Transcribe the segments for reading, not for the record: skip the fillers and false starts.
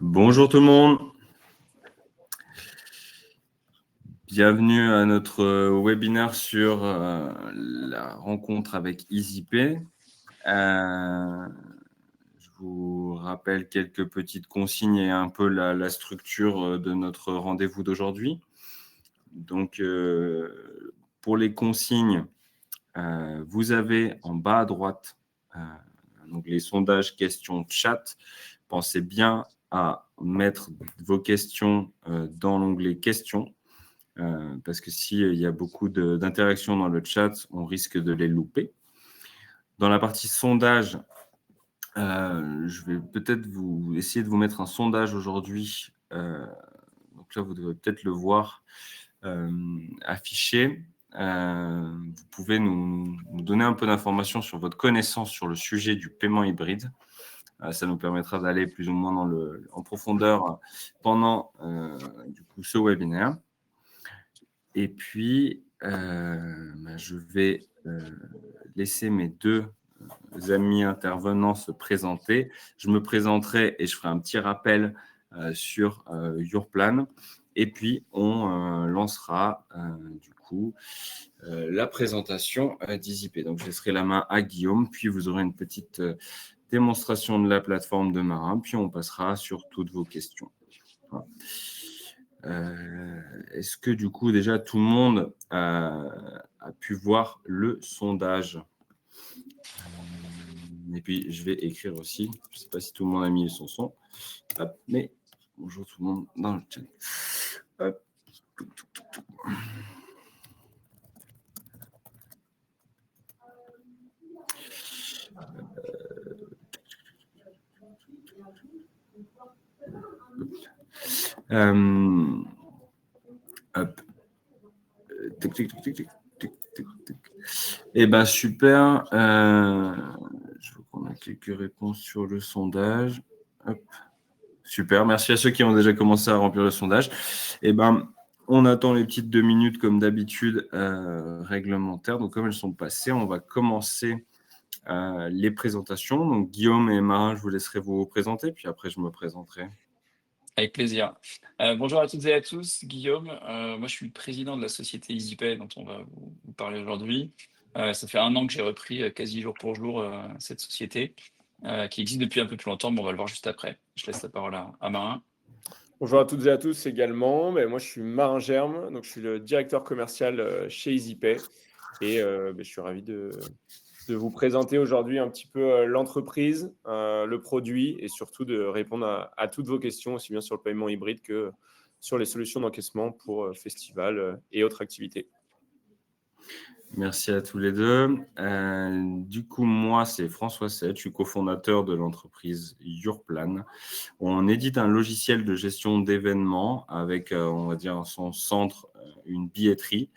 Bonjour tout le monde, bienvenue à notre webinaire sur la rencontre avec EasyPay. Je vous rappelle quelques petites consignes et un peu la structure de notre rendez-vous d'aujourd'hui. Donc, pour les consignes, vous avez en bas à droite donc les sondages, questions, chat. Pensez bien à mettre vos questions dans l'onglet questions, parce que s'il y a beaucoup d'interactions dans le chat, on risque de les louper. Dans la partie sondage, je vais peut-être essayer de vous mettre un sondage aujourd'hui. Donc là, vous devez peut-être le voir affiché. Vous pouvez nous donner un peu d'informations sur votre connaissance sur le sujet du paiement hybride. Ça nous permettra d'aller plus ou moins en profondeur pendant du coup, ce webinaire. Et puis, je vais laisser mes deux amis intervenants se présenter. Je me présenterai et je ferai un petit rappel sur Yourplan. Et puis, on lancera du coup la présentation d'EasyPay. Donc, je laisserai la main à Guillaume, puis vous aurez une petite démonstration de la plateforme de Marin, puis on passera sur toutes vos questions. Voilà. Est-ce que du coup déjà tout le monde a pu voir le sondage? Et puis je vais écrire aussi, je ne sais pas si tout le monde a mis son son. Hop, mais bonjour tout le monde dans le chat. Hop. Hop. Tic, tic, tic, tic, tic, tic, tic, tic. Eh ben super. Je vois qu'on a quelques réponses sur le sondage. Hop. Super. Merci à ceux qui ont déjà commencé à remplir le sondage. Eh ben, on attend les petites 2 minutes comme d'habitude réglementaires. Donc comme elles sont passées, on va commencer les présentations. Donc Guillaume et Marin, je vous laisserai vous présenter, puis après je me présenterai. Avec plaisir. Bonjour à toutes et à tous, Guillaume. Moi, je suis le président de la société EasyPay dont on va vous parler aujourd'hui. Ça fait 1 an que j'ai repris quasi jour pour jour cette société qui existe depuis un peu plus longtemps, mais on va le voir juste après. Je laisse la parole à Marin. Bonjour à toutes et à tous également. Moi, je suis Marin Germe, donc je suis le directeur commercial chez EasyPay et je suis ravi de vous présenter aujourd'hui un petit peu l'entreprise, le produit et surtout de répondre à toutes vos questions, aussi bien sur le paiement hybride que sur les solutions d'encaissement pour festivals et autres activités. Merci à tous les deux. Du coup, moi, c'est François Sett, je suis cofondateur de l'entreprise Yourplan. On édite un logiciel de gestion d'événements avec, on va dire, son centre, une billetterie.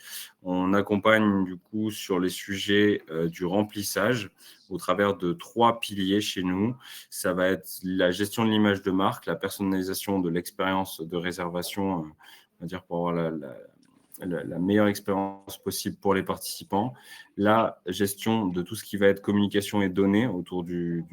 On accompagne du coup sur les sujets du remplissage au travers de 3 piliers chez nous. Ça va être la gestion de l'image de marque, la personnalisation de l'expérience de réservation, on va dire pour avoir la meilleure expérience possible pour les participants, la gestion de tout ce qui va être communication et données autour du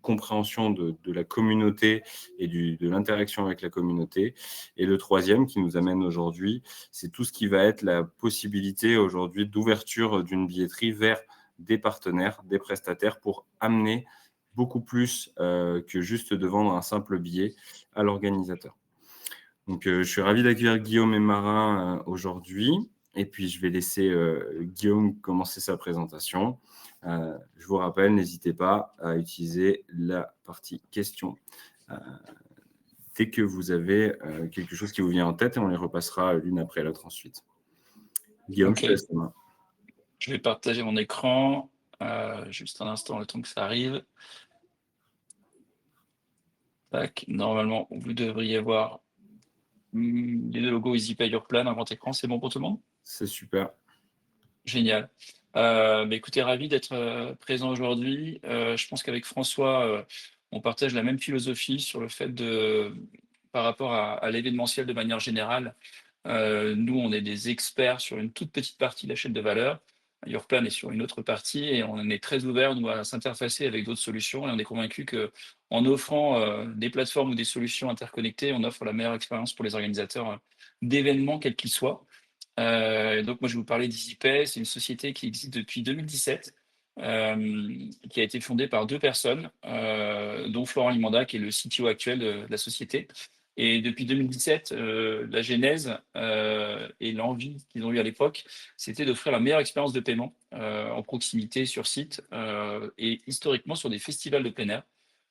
compréhension de la communauté et de l'interaction avec la communauté. Et le troisième qui nous amène aujourd'hui, c'est tout ce qui va être la possibilité aujourd'hui d'ouverture d'une billetterie vers des partenaires, des prestataires pour amener beaucoup plus que juste de vendre un simple billet à l'organisateur. Donc, je suis ravi d'accueillir Guillaume et Marin aujourd'hui. Et puis, je vais laisser Guillaume commencer sa présentation. Je vous rappelle, n'hésitez pas à utiliser la partie questions dès que vous avez quelque chose qui vous vient en tête et on les repassera l'une après l'autre ensuite. Guillaume, Ok. je te laisse la main. Je vais partager mon écran. Juste un instant, le temps que ça arrive. Tac. Normalement, vous devriez voir les 2 logos EasyPay Yourplan en grand écran. C'est bon pour tout le monde? C'est super. Génial. Écoutez, ravi d'être présent aujourd'hui. Je pense qu'avec François, on partage la même philosophie sur le fait par rapport à l'événementiel de manière générale. Nous, on est des experts sur une toute petite partie de la chaîne de valeur. Yourplan est sur une autre partie et on est très ouvert, nous, à s'interfacer avec d'autres solutions et on est convaincu qu'en offrant des plateformes ou des solutions interconnectées, on offre la meilleure expérience pour les organisateurs d'événements, quels qu'ils soient. Donc moi, je vais vous parler d'EasyPay. C'est une société qui existe depuis 2017, qui a été fondée par deux personnes, dont Florent Limanda, qui est le CTO actuel de la société. Et depuis 2017, la genèse et l'envie qu'ils ont eu à l'époque, c'était d'offrir la meilleure expérience de paiement en proximité sur site et historiquement sur des festivals de plein air.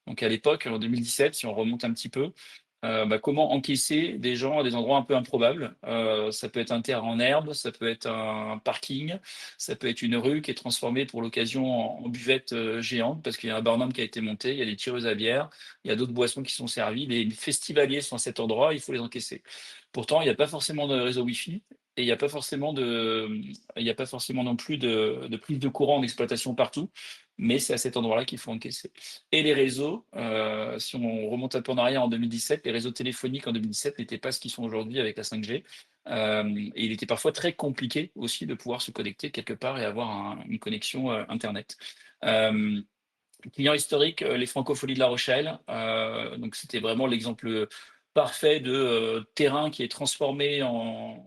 Donc à l'époque, en 2017, si on remonte un petit peu, comment encaisser des gens à des endroits un peu improbables. Ça peut être un terrain en herbe, ça peut être un parking, ça peut être une rue qui est transformée pour l'occasion en buvette géante parce qu'il y a un barnum qui a été monté, il y a des tireuses à bière, il y a d'autres boissons qui sont servies. Les festivaliers sont à cet endroit, il faut les encaisser. Pourtant, il n'y a pas forcément de réseau Wi-Fi et il n'y a pas forcément il n'y a pas forcément non plus de prise de courant en exploitation partout, mais c'est à cet endroit-là qu'il faut encaisser. Et les réseaux, si on remonte un peu en arrière en 2017, les réseaux téléphoniques en 2017 n'étaient pas ce qu'ils sont aujourd'hui avec la 5G. Et il était parfois très compliqué aussi de pouvoir se connecter quelque part et avoir une connexion Internet. Euh, Client historique, les Francopholies de La Rochelle. Donc c'était vraiment l'exemple parfait de terrain qui est transformé en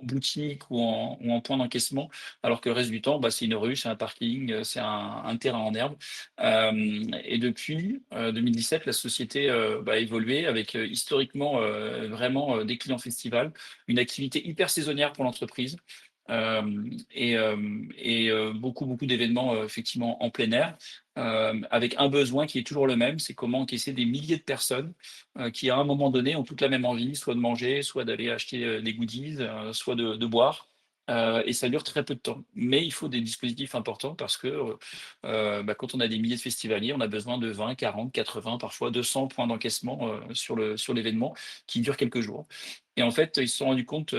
boutique ou en point d'encaissement, alors que le reste du temps, bah, c'est une rue, c'est un parking, c'est un terrain en herbe. Et depuis 2017, la société a évolué avec historiquement vraiment des clients festivals, une activité hyper saisonnière pour l'entreprise. Beaucoup d'événements effectivement en plein air, avec un besoin qui est toujours le même, c'est comment encaisser des milliers de personnes qui à un moment donné ont toutes la même envie, soit de manger, soit d'aller acheter des goodies, soit de boire. Et ça dure très peu de temps. Mais il faut des dispositifs importants parce que quand on a des milliers de festivaliers, on a besoin de 20, 40, 80, parfois 200 points d'encaissement sur l'événement qui dure quelques jours. Et en fait, ils se sont rendus compte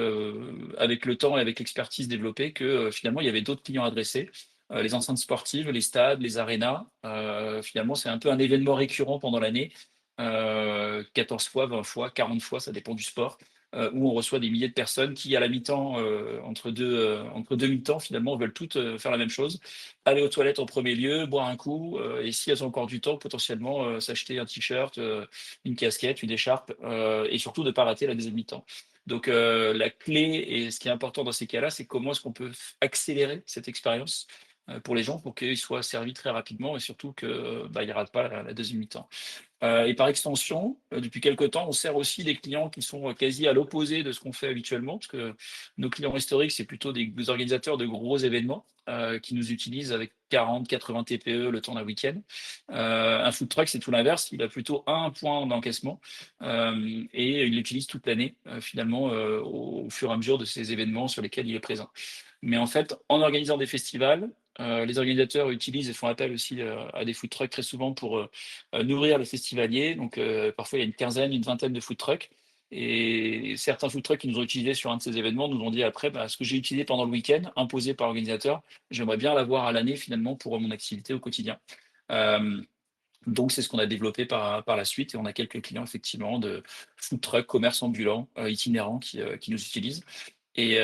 avec le temps et avec l'expertise développée que finalement, il y avait d'autres clients adressés. Les enceintes sportives, les stades, les arénas, finalement, c'est un peu un événement récurrent pendant l'année. 14 fois, 20 fois, 40 fois, ça dépend du sport, où on reçoit des milliers de personnes qui, à la mi-temps, entre deux mi-temps, finalement, veulent toutes faire la même chose. Aller aux toilettes en premier lieu, boire un coup, et si elles ont encore du temps, potentiellement s'acheter un t-shirt, une casquette, une écharpe, et surtout de ne pas rater la deuxième mi-temps. Donc la clé, et ce qui est important dans ces cas-là, c'est comment est-ce qu'on peut accélérer cette expérience pour les gens pour qu'ils soient servis très rapidement et surtout qu'ils ne ratent pas la deuxième mi-temps. Et par extension, depuis quelque temps, on sert aussi des clients qui sont quasi à l'opposé de ce qu'on fait habituellement, parce que nos clients historiques, c'est plutôt des organisateurs de gros événements qui nous utilisent avec 40, 80 TPE le temps d'un week-end. Un food truck, c'est tout l'inverse. Il a plutôt un point d'encaissement et il l'utilise toute l'année, finalement, au fur et à mesure de ces événements sur lesquels il est présent. Mais en fait, en organisant des festivals, les organisateurs utilisent et font appel aussi à des food trucks très souvent pour nourrir les festivaliers. Donc, parfois, il y a une quinzaine, une vingtaine de food trucks. Et certains food trucks qui nous ont utilisés sur un de ces événements nous ont dit après, ce que j'ai utilisé pendant le week-end, imposé par l'organisateur, j'aimerais bien l'avoir à l'année finalement pour mon activité au quotidien. Euh, donc, c'est ce qu'on a développé par la suite et on a quelques clients effectivement de food truck, commerce ambulant, itinérants qui nous utilisent. Et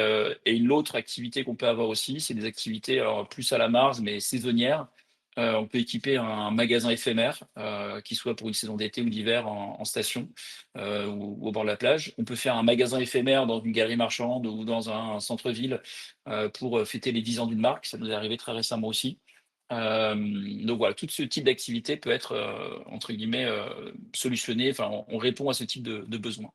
l'autre activité qu'on peut avoir aussi, c'est des activités alors, plus à la marge, mais saisonnières. On peut équiper un magasin éphémère, qui soit pour une saison d'été ou d'hiver en station ou au bord de la plage. On peut faire un magasin éphémère dans une galerie marchande ou dans un centre-ville pour fêter les 10 ans d'une marque. Ça nous est arrivé très récemment aussi. Donc voilà, tout ce type d'activité peut être, entre guillemets, solutionné. Enfin, on répond à ce type de besoin.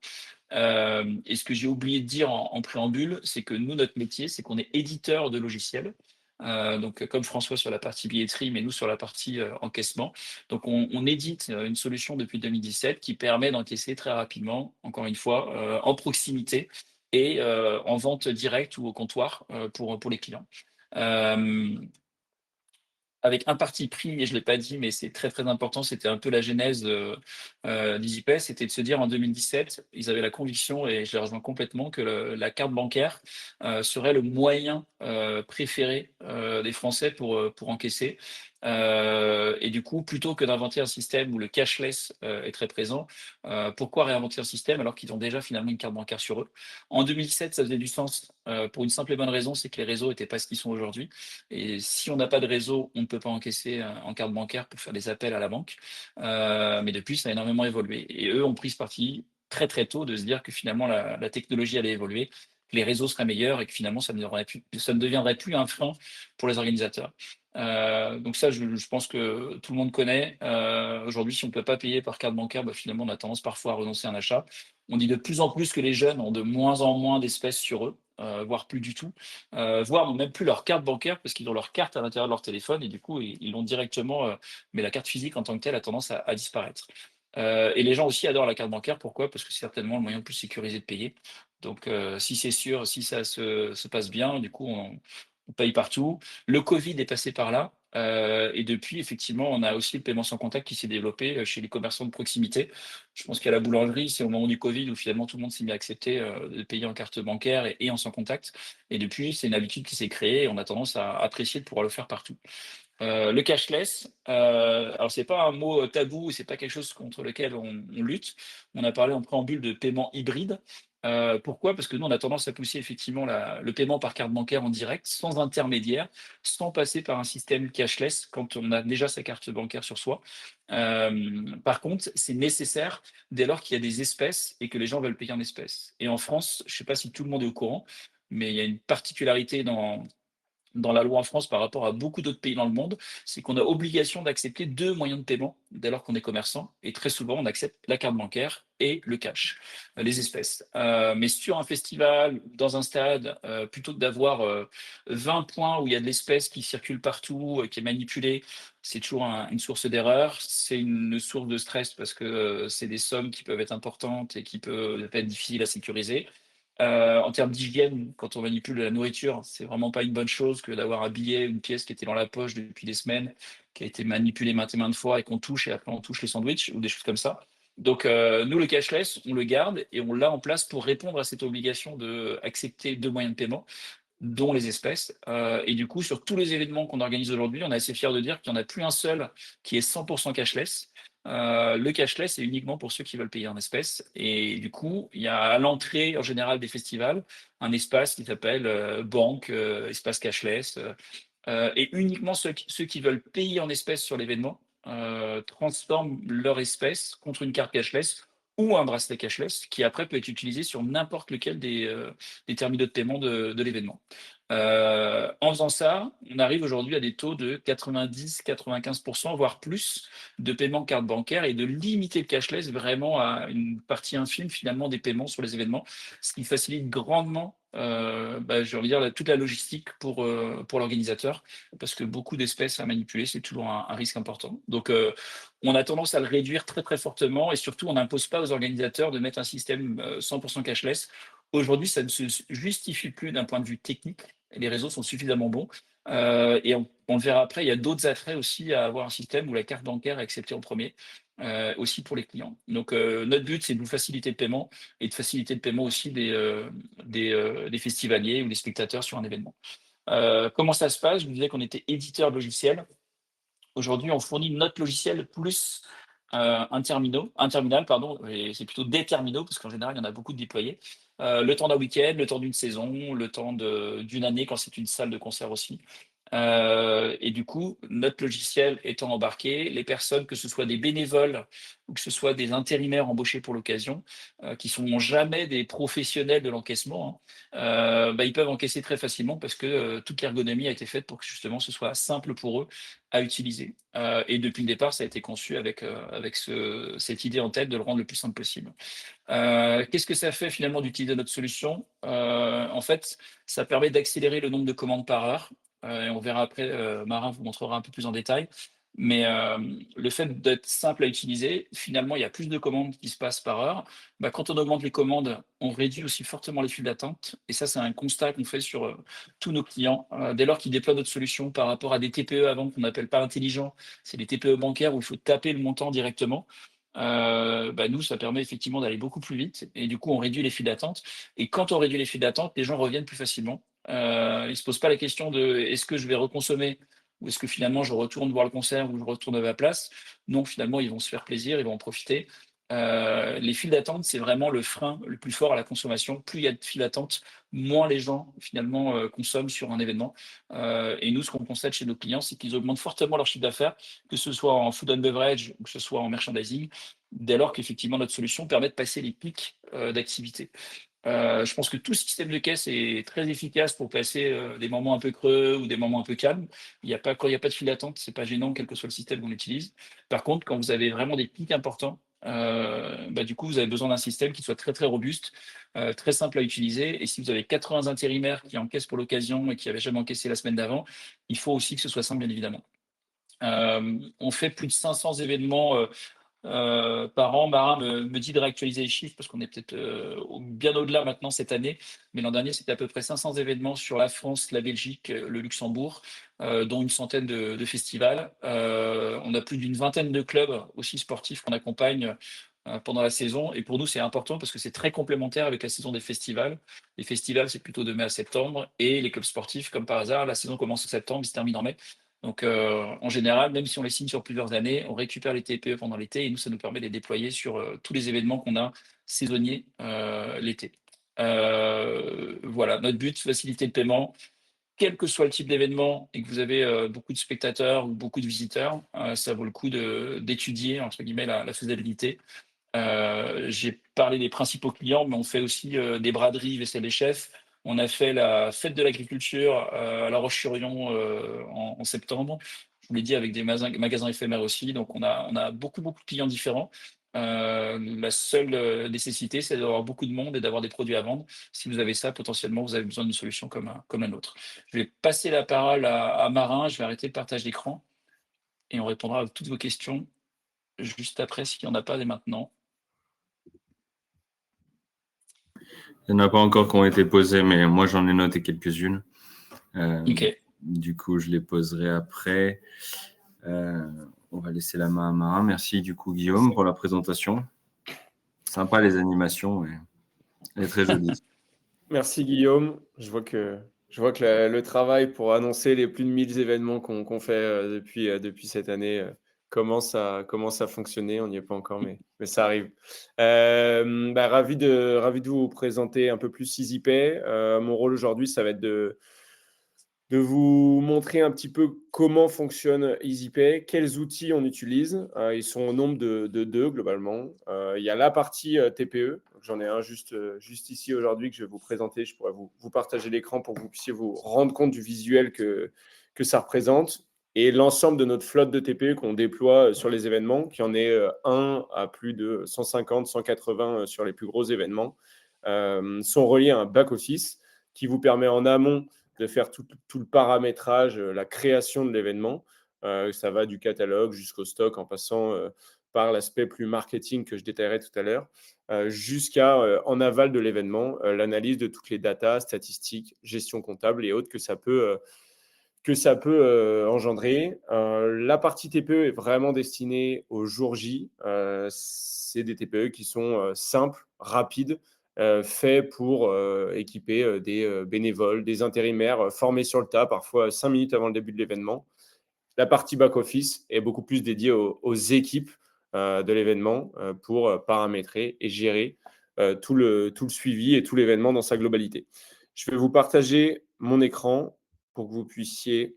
Et ce que j'ai oublié de dire en préambule, c'est que nous, notre métier, c'est qu'on est éditeur de logiciels. Donc, comme François sur la partie billetterie, mais nous sur la partie encaissement. Donc, on édite une solution depuis 2017 qui permet d'encaisser très rapidement, encore une fois, en proximité et en vente directe ou au comptoir pour les clients. Euh, Avec un parti pris, et je ne l'ai pas dit, mais c'est très très important, c'était un peu la genèse d'EasyPay, c'était de se dire en 2017, ils avaient la conviction, et je les rejoins complètement, que la carte bancaire serait le moyen préféré des Français pour encaisser. Et du coup, plutôt que d'inventer un système où le cashless est très présent, pourquoi réinventer un système alors qu'ils ont déjà finalement une carte bancaire sur eux? En 2007, ça faisait du sens pour une simple et bonne raison, c'est que les réseaux n'étaient pas ce qu'ils sont aujourd'hui. Et si on n'a pas de réseau, on ne peut pas encaisser en carte bancaire pour faire des appels à la banque. Mais depuis, ça a énormément évolué. Et eux ont pris ce parti très très tôt de se dire que finalement la technologie allait évoluer, que les réseaux seraient meilleurs et que finalement ça ne deviendrait plus un frein pour les organisateurs. Donc ça, je pense que tout le monde connaît. Aujourd'hui, si on ne peut pas payer par carte bancaire, bah, finalement, on a tendance parfois à renoncer à un achat. On dit de plus en plus que les jeunes ont de moins en moins d'espèces sur eux, voire plus du tout, voire n'ont même plus leur carte bancaire parce qu'ils ont leur carte à l'intérieur de leur téléphone et du coup, ils l'ont directement, mais la carte physique en tant que telle a tendance à disparaître. Et les gens aussi adorent la carte bancaire. Pourquoi? Parce que c'est certainement le moyen le plus sécurisé de payer. Donc, si c'est sûr, si ça se passe bien, du coup, on paye partout. Le Covid est passé par là. Et depuis, effectivement, on a aussi le paiement sans contact qui s'est développé chez les commerçants de proximité. Je pense qu'à la boulangerie, c'est au moment du Covid où finalement tout le monde s'est mis à accepter de payer en carte bancaire et en sans contact. Et depuis, c'est une habitude qui s'est créée et on a tendance à apprécier de pouvoir le faire partout. Le cashless, alors c'est pas un mot tabou, c'est pas quelque chose contre lequel on lutte. On a parlé en préambule de paiement hybride. Pourquoi? Parce que nous, on a tendance à pousser effectivement le paiement par carte bancaire en direct, sans intermédiaire, sans passer par un système cashless quand on a déjà sa carte bancaire sur soi. Par contre, c'est nécessaire dès lors qu'il y a des espèces et que les gens veulent payer en espèces. Et en France, je ne sais pas si tout le monde est au courant, mais il y a une particularité dans la loi en France par rapport à beaucoup d'autres pays dans le monde, c'est qu'on a obligation d'accepter deux moyens de paiement dès lors qu'on est commerçant. Et très souvent, on accepte la carte bancaire et le cash, les espèces. Mais sur un festival, dans un stade, plutôt que d'avoir 20 points où il y a de l'espèce qui circule partout, qui est manipulée, c'est toujours une source d'erreur. C'est une source de stress parce que c'est des sommes qui peuvent être importantes et qui peuvent être difficiles à sécuriser. En termes d'hygiène, quand on manipule de la nourriture, c'est vraiment pas une bonne chose que d'avoir un billet, une pièce qui était dans la poche depuis des semaines, qui a été manipulée maintes et maintes fois et qu'on touche et après on touche les sandwichs ou des choses comme ça. Donc nous, le cashless, on le garde et on l'a en place pour répondre à cette obligation d'accepter deux moyens de paiement, dont les espèces. Et du coup, sur tous les événements qu'on organise aujourd'hui, on est assez fiers de dire qu'il n'y en a plus un seul qui est 100% cashless. Le cashless est uniquement pour ceux qui veulent payer en espèces. Et du coup, il y a à l'entrée en général des festivals un espace qui s'appelle banque, espace cashless. Et uniquement ceux qui veulent payer en espèces sur l'événement transforment leur espèce contre une carte cashless ou un bracelet cashless qui après peut être utilisé sur n'importe lequel des terminaux de paiement de l'événement. En faisant ça, on arrive aujourd'hui à des taux de 90-95%, voire plus, de paiement carte bancaire et de limiter le cashless vraiment à une partie infime finalement des paiements sur les événements, ce qui facilite grandement, j'ai envie de dire, toute la logistique pour l'organisateur, parce que beaucoup d'espèces à manipuler, c'est toujours un risque important. Donc, on a tendance à le réduire très très fortement et surtout, on n'impose pas aux organisateurs de mettre un système 100% cashless. Aujourd'hui, ça ne se justifie plus d'un point de vue technique. Les réseaux sont suffisamment bons. Et on le verra après, il y a d'autres attraits aussi à avoir un système où la carte bancaire est acceptée en premier, aussi pour les clients. Donc, notre but, c'est de vous faciliter le paiement et de faciliter le paiement aussi des festivaliers ou des spectateurs sur un événement. Comment ça se passe? Je vous disais qu'on était éditeur de logiciel. Aujourd'hui, on fournit notre logiciel plus un terminal, pardon, et c'est plutôt des terminaux, parce qu'en général, il y en a beaucoup de déployés. Le temps d'un week-end, le temps d'une saison, le temps d'une année quand c'est une salle de concert aussi. Et du coup, notre logiciel étant embarqué, les personnes, que ce soit des bénévoles ou que ce soit des intérimaires embauchés pour l'occasion, qui sont jamais des professionnels de l'encaissement, hein, ils peuvent encaisser très facilement parce que toute l'ergonomie a été faite pour que justement ce soit simple pour eux à utiliser. Et depuis le départ, ça a été conçu avec cette idée en tête de le rendre le plus simple possible. Qu'est-ce que ça fait finalement d'utiliser notre solution? En fait, ça permet d'accélérer le nombre de commandes par heure. Et on verra après, Marin vous montrera un peu plus en détail. Mais le fait d'être simple à utiliser, finalement, il y a plus de commandes qui se passent par heure. Quand on augmente les commandes, on réduit aussi fortement les files d'attente. Et ça, c'est un constat qu'on fait sur tous nos clients. Dès lors qu'ils déploient notre solution par rapport à des TPE avant qu'on n'appelle pas intelligents, c'est des TPE bancaires où il faut taper le montant directement. Nous, ça permet effectivement d'aller beaucoup plus vite et du coup, on réduit les files d'attente. Et quand on réduit les files d'attente, les gens reviennent plus facilement. Ils ne se posent pas la question de est-ce que je vais reconsommer ou est-ce que finalement je retourne voir le concert ou je retourne à ma place? Non, finalement, ils vont se faire plaisir, ils vont en profiter. Les files d'attente, c'est vraiment le frein le plus fort à la consommation. Plus il y a de files d'attente, moins les gens finalement consomment sur un événement. Et nous, ce qu'on constate chez nos clients, c'est qu'ils augmentent fortement leur chiffre d'affaires, que ce soit en food and beverage ou que ce soit en merchandising, dès lors qu'effectivement notre solution permet de passer les pics d'activité. Je pense que tout système de caisse est très efficace pour passer des moments un peu creux ou des moments un peu calmes. Quand il n'y a pas de file d'attente, c'est pas gênant, quel que soit le système qu'on utilise. Par contre, quand vous avez vraiment des pics importants, du coup, vous avez besoin d'un système qui soit très très robuste, très simple à utiliser. Et si vous avez 80 intérimaires qui encaissent pour l'occasion et qui n'avaient jamais encaissé la semaine d'avant, il faut aussi que ce soit simple, bien évidemment. On fait plus de 500 événements par an. Marin me dit de réactualiser les chiffres parce qu'on est peut-être bien au-delà maintenant cette année. Mais l'an dernier, c'était à peu près 500 événements sur la France, la Belgique, le Luxembourg, dont une centaine de festivals. On a plus d'une vingtaine de clubs aussi sportifs qu'on accompagne pendant la saison. Et pour nous, c'est important parce que c'est très complémentaire avec la saison des festivals. Les festivals, c'est plutôt de mai à septembre. Et les clubs sportifs, comme par hasard, la saison commence en septembre, il se termine en mai. Donc, en général, même si on les signe sur plusieurs années, on récupère les TPE pendant l'été et nous, ça nous permet de les déployer sur tous les événements qu'on a saisonniers l'été. Voilà, notre but, faciliter le paiement, quel que soit le type d'événement et que vous avez beaucoup de spectateurs ou beaucoup de visiteurs, ça vaut le coup d'étudier, entre guillemets, la faisabilité. J'ai parlé des principaux clients, mais on fait aussi des braderies, vaisselle des chefs. On a fait la fête de l'agriculture à La Roche-sur-Yon en septembre. Je vous l'ai dit, avec des magasins éphémères aussi. Donc, on a beaucoup, beaucoup de clients différents. La seule nécessité, c'est d'avoir beaucoup de monde et d'avoir des produits à vendre. Si vous avez ça, potentiellement, vous avez besoin d'une solution comme la nôtre. Je vais passer la parole à Marin. Je vais arrêter le partage d'écran et on répondra à toutes vos questions juste après, s'il n'y en a pas dès maintenant. Il n'y en a pas encore qui ont été posées, mais moi, j'en ai noté quelques-unes. Ok. Du coup, je les poserai après. On va laisser la main à Marin. Merci, du coup, Guillaume, pour la présentation. Sympa, les animations. Elle est très jolie. Merci Guillaume. Je vois que le travail pour annoncer les plus de 1000 événements qu'on fait depuis cette année commence à fonctionner. On n'y est pas encore, mais ça arrive. Ravi de vous présenter un peu plus EasyPay. Mon rôle aujourd'hui, ça va être de vous montrer un petit peu comment fonctionne EasyPay, quels outils on utilise. Ils sont au nombre de deux globalement. Il y a la partie TPE. J'en ai un juste ici aujourd'hui que je vais vous présenter. Je pourrais vous partager l'écran pour que vous puissiez vous rendre compte du visuel que ça représente. Et l'ensemble de notre flotte de TPE qu'on déploie sur les événements, qui en est un à plus de 150, 180 sur les plus gros événements, sont reliés à un back-office qui vous permet en amont de faire tout le paramétrage, la création de l'événement. Ça va du catalogue jusqu'au stock en passant par l'aspect plus marketing que je détaillerai tout à l'heure, jusqu'à en aval de l'événement, l'analyse de toutes les datas, statistiques, gestion comptable et autres que ça peut engendrer. La partie TPE est vraiment destinée au jour J. C'est des TPE qui sont simples, rapides, faits pour équiper des bénévoles, des intérimaires formés sur le tas, parfois 5 minutes avant le début de l'événement. La partie back-office est beaucoup plus dédiée aux équipes de l'événement pour paramétrer et gérer tout le suivi et tout l'événement dans sa globalité. Je vais vous partager mon écran pour que vous puissiez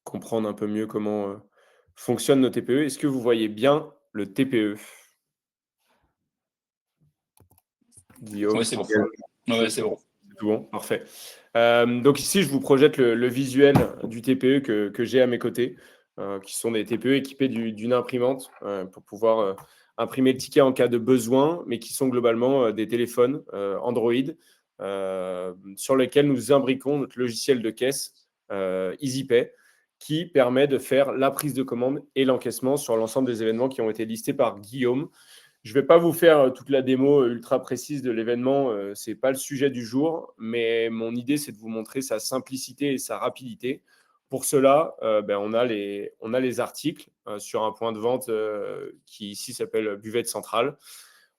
comprendre un peu mieux comment fonctionnent nos TPE. Est-ce que vous voyez bien le TPE? Guillaume, Oui, c'est bon. Ouais, c'est bon. C'est tout bon, parfait. Donc ici, je vous projette le visuel du TPE que j'ai à mes côtés, qui sont des TPE équipés d'une imprimante pour pouvoir imprimer le ticket en cas de besoin, mais qui sont globalement des téléphones Android sur lesquels nous imbriquons notre logiciel de caisse EasyPay, qui permet de faire la prise de commande et l'encaissement sur l'ensemble des événements qui ont été listés par Guillaume. Je ne vais pas vous faire toute la démo ultra précise de l'événement, ce n'est pas le sujet du jour, mais mon idée, c'est de vous montrer sa simplicité et sa rapidité. Pour cela, on a les articles sur un point de vente qui ici s'appelle Buvette Centrale.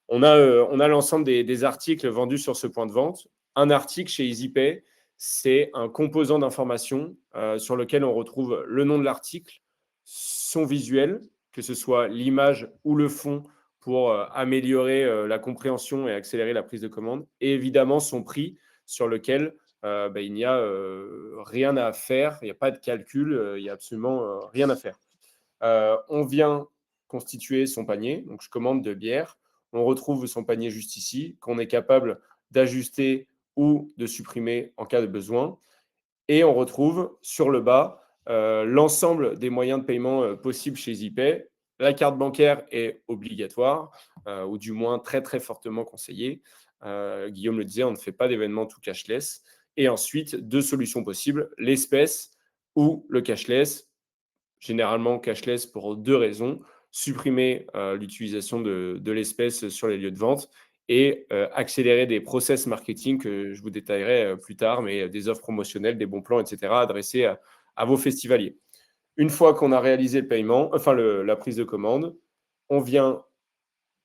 On a l'ensemble des articles vendus sur ce point de vente. Un article chez EasyPay, c'est un composant d'information sur lequel on retrouve le nom de l'article, son visuel, que ce soit l'image ou le fond pour améliorer la compréhension et accélérer la prise de commande, et évidemment son prix sur lequel il n'y a rien à faire, il n'y a pas de calcul, il n'y a absolument rien à faire. On vient constituer son panier, donc je commande 2 bières, on retrouve son panier juste ici, qu'on est capable d'ajuster ou de supprimer en cas de besoin. Et on retrouve sur le bas l'ensemble des moyens de paiement possibles chez EasyPay. La carte bancaire est obligatoire, ou du moins très très fortement conseillée. Guillaume le disait, on ne fait pas d'événement tout cashless. Et ensuite, 2 solutions possibles, l'espèce ou le cashless. Généralement cashless pour 2 raisons. Supprimer l'utilisation de l'espèce sur les lieux de vente et accélérer des process marketing que je vous détaillerai plus tard, mais des offres promotionnelles, des bons plans, etc., adressés à vos festivaliers. Une fois qu'on a réalisé le paiement, enfin la prise de commande, on vient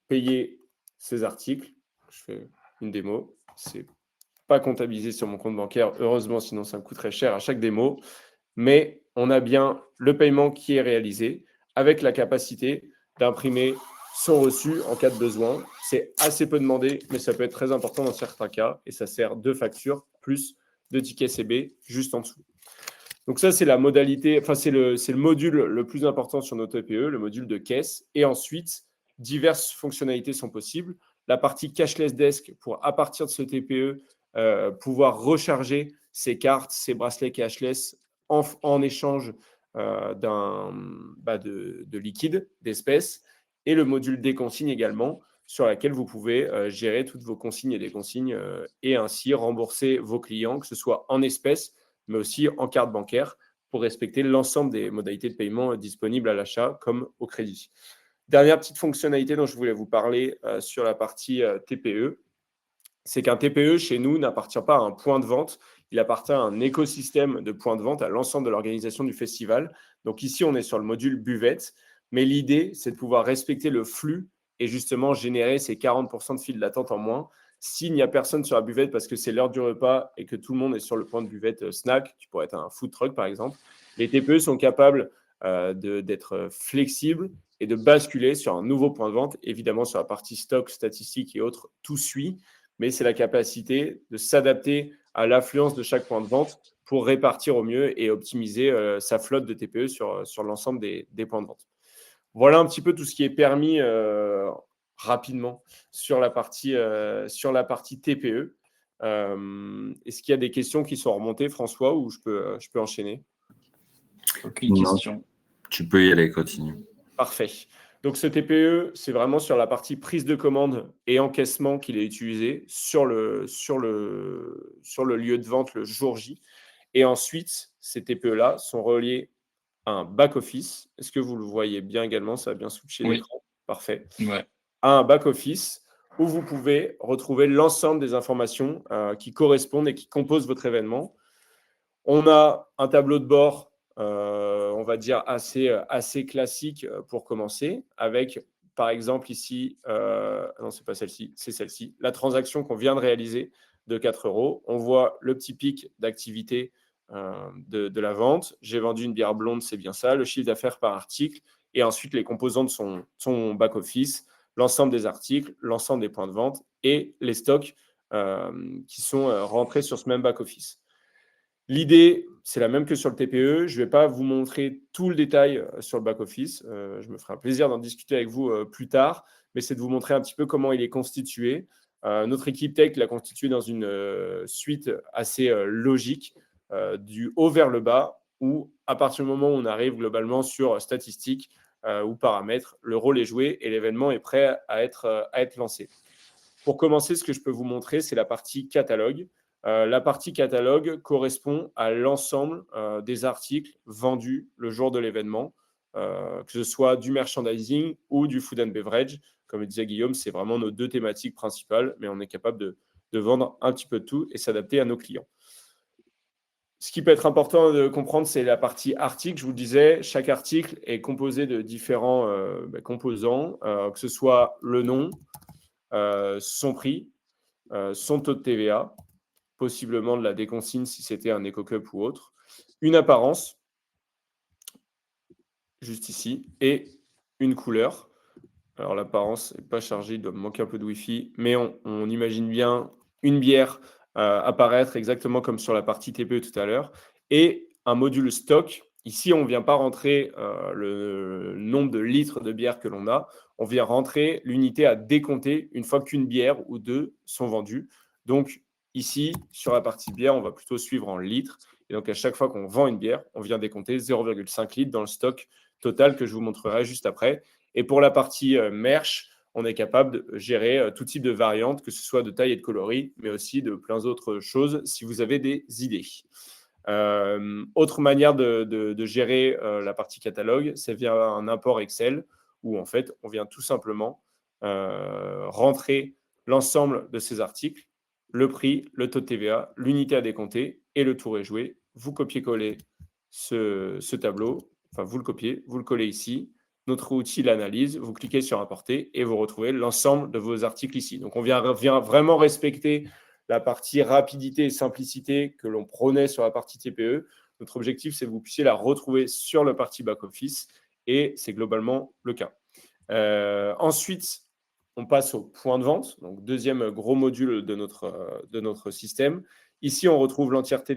payer ces articles. Je fais une démo. C'est pas comptabilisé sur mon compte bancaire, heureusement, sinon ça me coûterait cher à chaque démo. Mais on a bien le paiement qui est réalisé avec la capacité d'imprimer son reçu en cas de besoin. C'est assez peu demandé, mais ça peut être très important dans certains cas et ça sert de facture plus de tickets CB juste en dessous. Donc ça, c'est la modalité, enfin c'est le module le plus important sur notre TPE, le module de caisse. Et ensuite, diverses fonctionnalités sont possibles. La partie cashless desk pour, à partir de ce TPE, pouvoir recharger ses cartes, ses bracelets cashless en échange de liquide, d'espèces, et le module des consignes également, sur laquelle vous pouvez gérer toutes vos consignes et déconsignes et ainsi rembourser vos clients, que ce soit en espèces, mais aussi en carte bancaire, pour respecter l'ensemble des modalités de paiement disponibles à l'achat comme au crédit. Dernière petite fonctionnalité dont je voulais vous parler sur la partie TPE, c'est qu'un TPE, chez nous, n'appartient pas à un point de vente, il appartient à un écosystème de points de vente, à l'ensemble de l'organisation du festival. Donc ici, on est sur le module buvette, mais l'idée, c'est de pouvoir respecter le flux et justement générer ces 40% de files d'attente en moins. S'il n'y a personne sur la buvette parce que c'est l'heure du repas et que tout le monde est sur le point de buvette snack, qui pourrait être un food truck par exemple, les TPE sont capables d'être flexibles et de basculer sur un nouveau point de vente. Évidemment, sur la partie stock, statistiques et autres, tout suit, mais c'est la capacité de s'adapter à l'affluence de chaque point de vente pour répartir au mieux et optimiser sa flotte de TPE sur l'ensemble des points de vente. Voilà un petit peu tout ce qui est permis rapidement sur la partie TPE. Est-ce qu'il y a des questions qui sont remontées, François, ou je peux enchaîner? Aucune question. Tu peux y aller, continue. Parfait. Donc, ce TPE, c'est vraiment sur la partie prise de commande et encaissement qu'il est utilisé sur le lieu de vente le jour J. Et ensuite, ces TPE-là sont reliés à un back-office. Est-ce que vous le voyez bien également? Ça va bien switcher l'écran. Parfait. Ouais. À un back-office où vous pouvez retrouver l'ensemble des informations qui correspondent et qui composent votre événement. On a un tableau de bord, on va dire assez classique pour commencer, avec par exemple ici, non, c'est pas celle-ci, c'est celle-ci, la transaction qu'on vient de réaliser de 4 €. On voit le petit pic d'activité de la vente. J'ai vendu une bière blonde, c'est bien ça, le chiffre d'affaires par article, et ensuite les composants de son back-office, l'ensemble des articles, l'ensemble des points de vente et les stocks qui sont rentrés sur ce même back-office. L'idée, c'est la même que sur le TPE. Je ne vais pas vous montrer tout le détail sur le back-office. Je me ferai un plaisir d'en discuter avec vous plus tard, mais c'est de vous montrer un petit peu comment il est constitué. Notre équipe tech l'a constitué dans une suite assez logique, du haut vers le bas, où à partir du moment où on arrive globalement sur statistiques ou paramètres, le rôle est joué et l'événement est prêt à être lancé. Pour commencer, ce que je peux vous montrer, c'est la partie catalogue. La partie catalogue correspond à l'ensemble des articles vendus le jour de l'événement, que ce soit du merchandising ou du food and beverage. Comme le disait Guillaume, c'est vraiment nos 2 thématiques principales, mais on est capable de vendre un petit peu de tout et s'adapter à nos clients. Ce qui peut être important de comprendre, c'est la partie article. Je vous le disais, chaque article est composé de différents composants, que ce soit le nom, son prix, son taux de TVA, possiblement de la déconsigne si c'était un EcoCup ou autre, une apparence, juste ici, et une couleur. Alors l'apparence n'est pas chargée, il doit me manquer un peu de Wi-Fi, mais on imagine bien une bière apparaître exactement comme sur la partie TPE tout à l'heure, et un module stock. Ici, on ne vient pas rentrer le nombre de litres de bière que l'on a, on vient rentrer l'unité à décompter une fois qu'une bière ou deux sont vendues. Donc ici, sur la partie bière, on va plutôt suivre en litres. Et donc à chaque fois qu'on vend une bière, on vient décompter 0,5 litres dans le stock total que je vous montrerai juste après. Et pour la partie merch, on est capable de gérer tout type de variantes, que ce soit de taille et de coloris, mais aussi de plein d'autres choses si vous avez des idées. Autre manière de gérer la partie catalogue, c'est via un import Excel où en fait, on vient tout simplement rentrer l'ensemble de ces articles, le prix, le taux de TVA, l'unité à décompter et le tour est joué. Vous copiez-collez ce tableau, enfin vous le copiez, vous le collez ici. Notre outil l'analyse, vous cliquez sur importer et vous retrouvez l'ensemble de vos articles ici. Donc on vient vraiment respecter la partie rapidité et simplicité que l'on prônait sur la partie TPE. Notre objectif, c'est que vous puissiez la retrouver sur la partie back-office et c'est globalement le cas. Ensuite, on passe au point de vente, donc deuxième gros module de notre système. Ici, on retrouve l'entièreté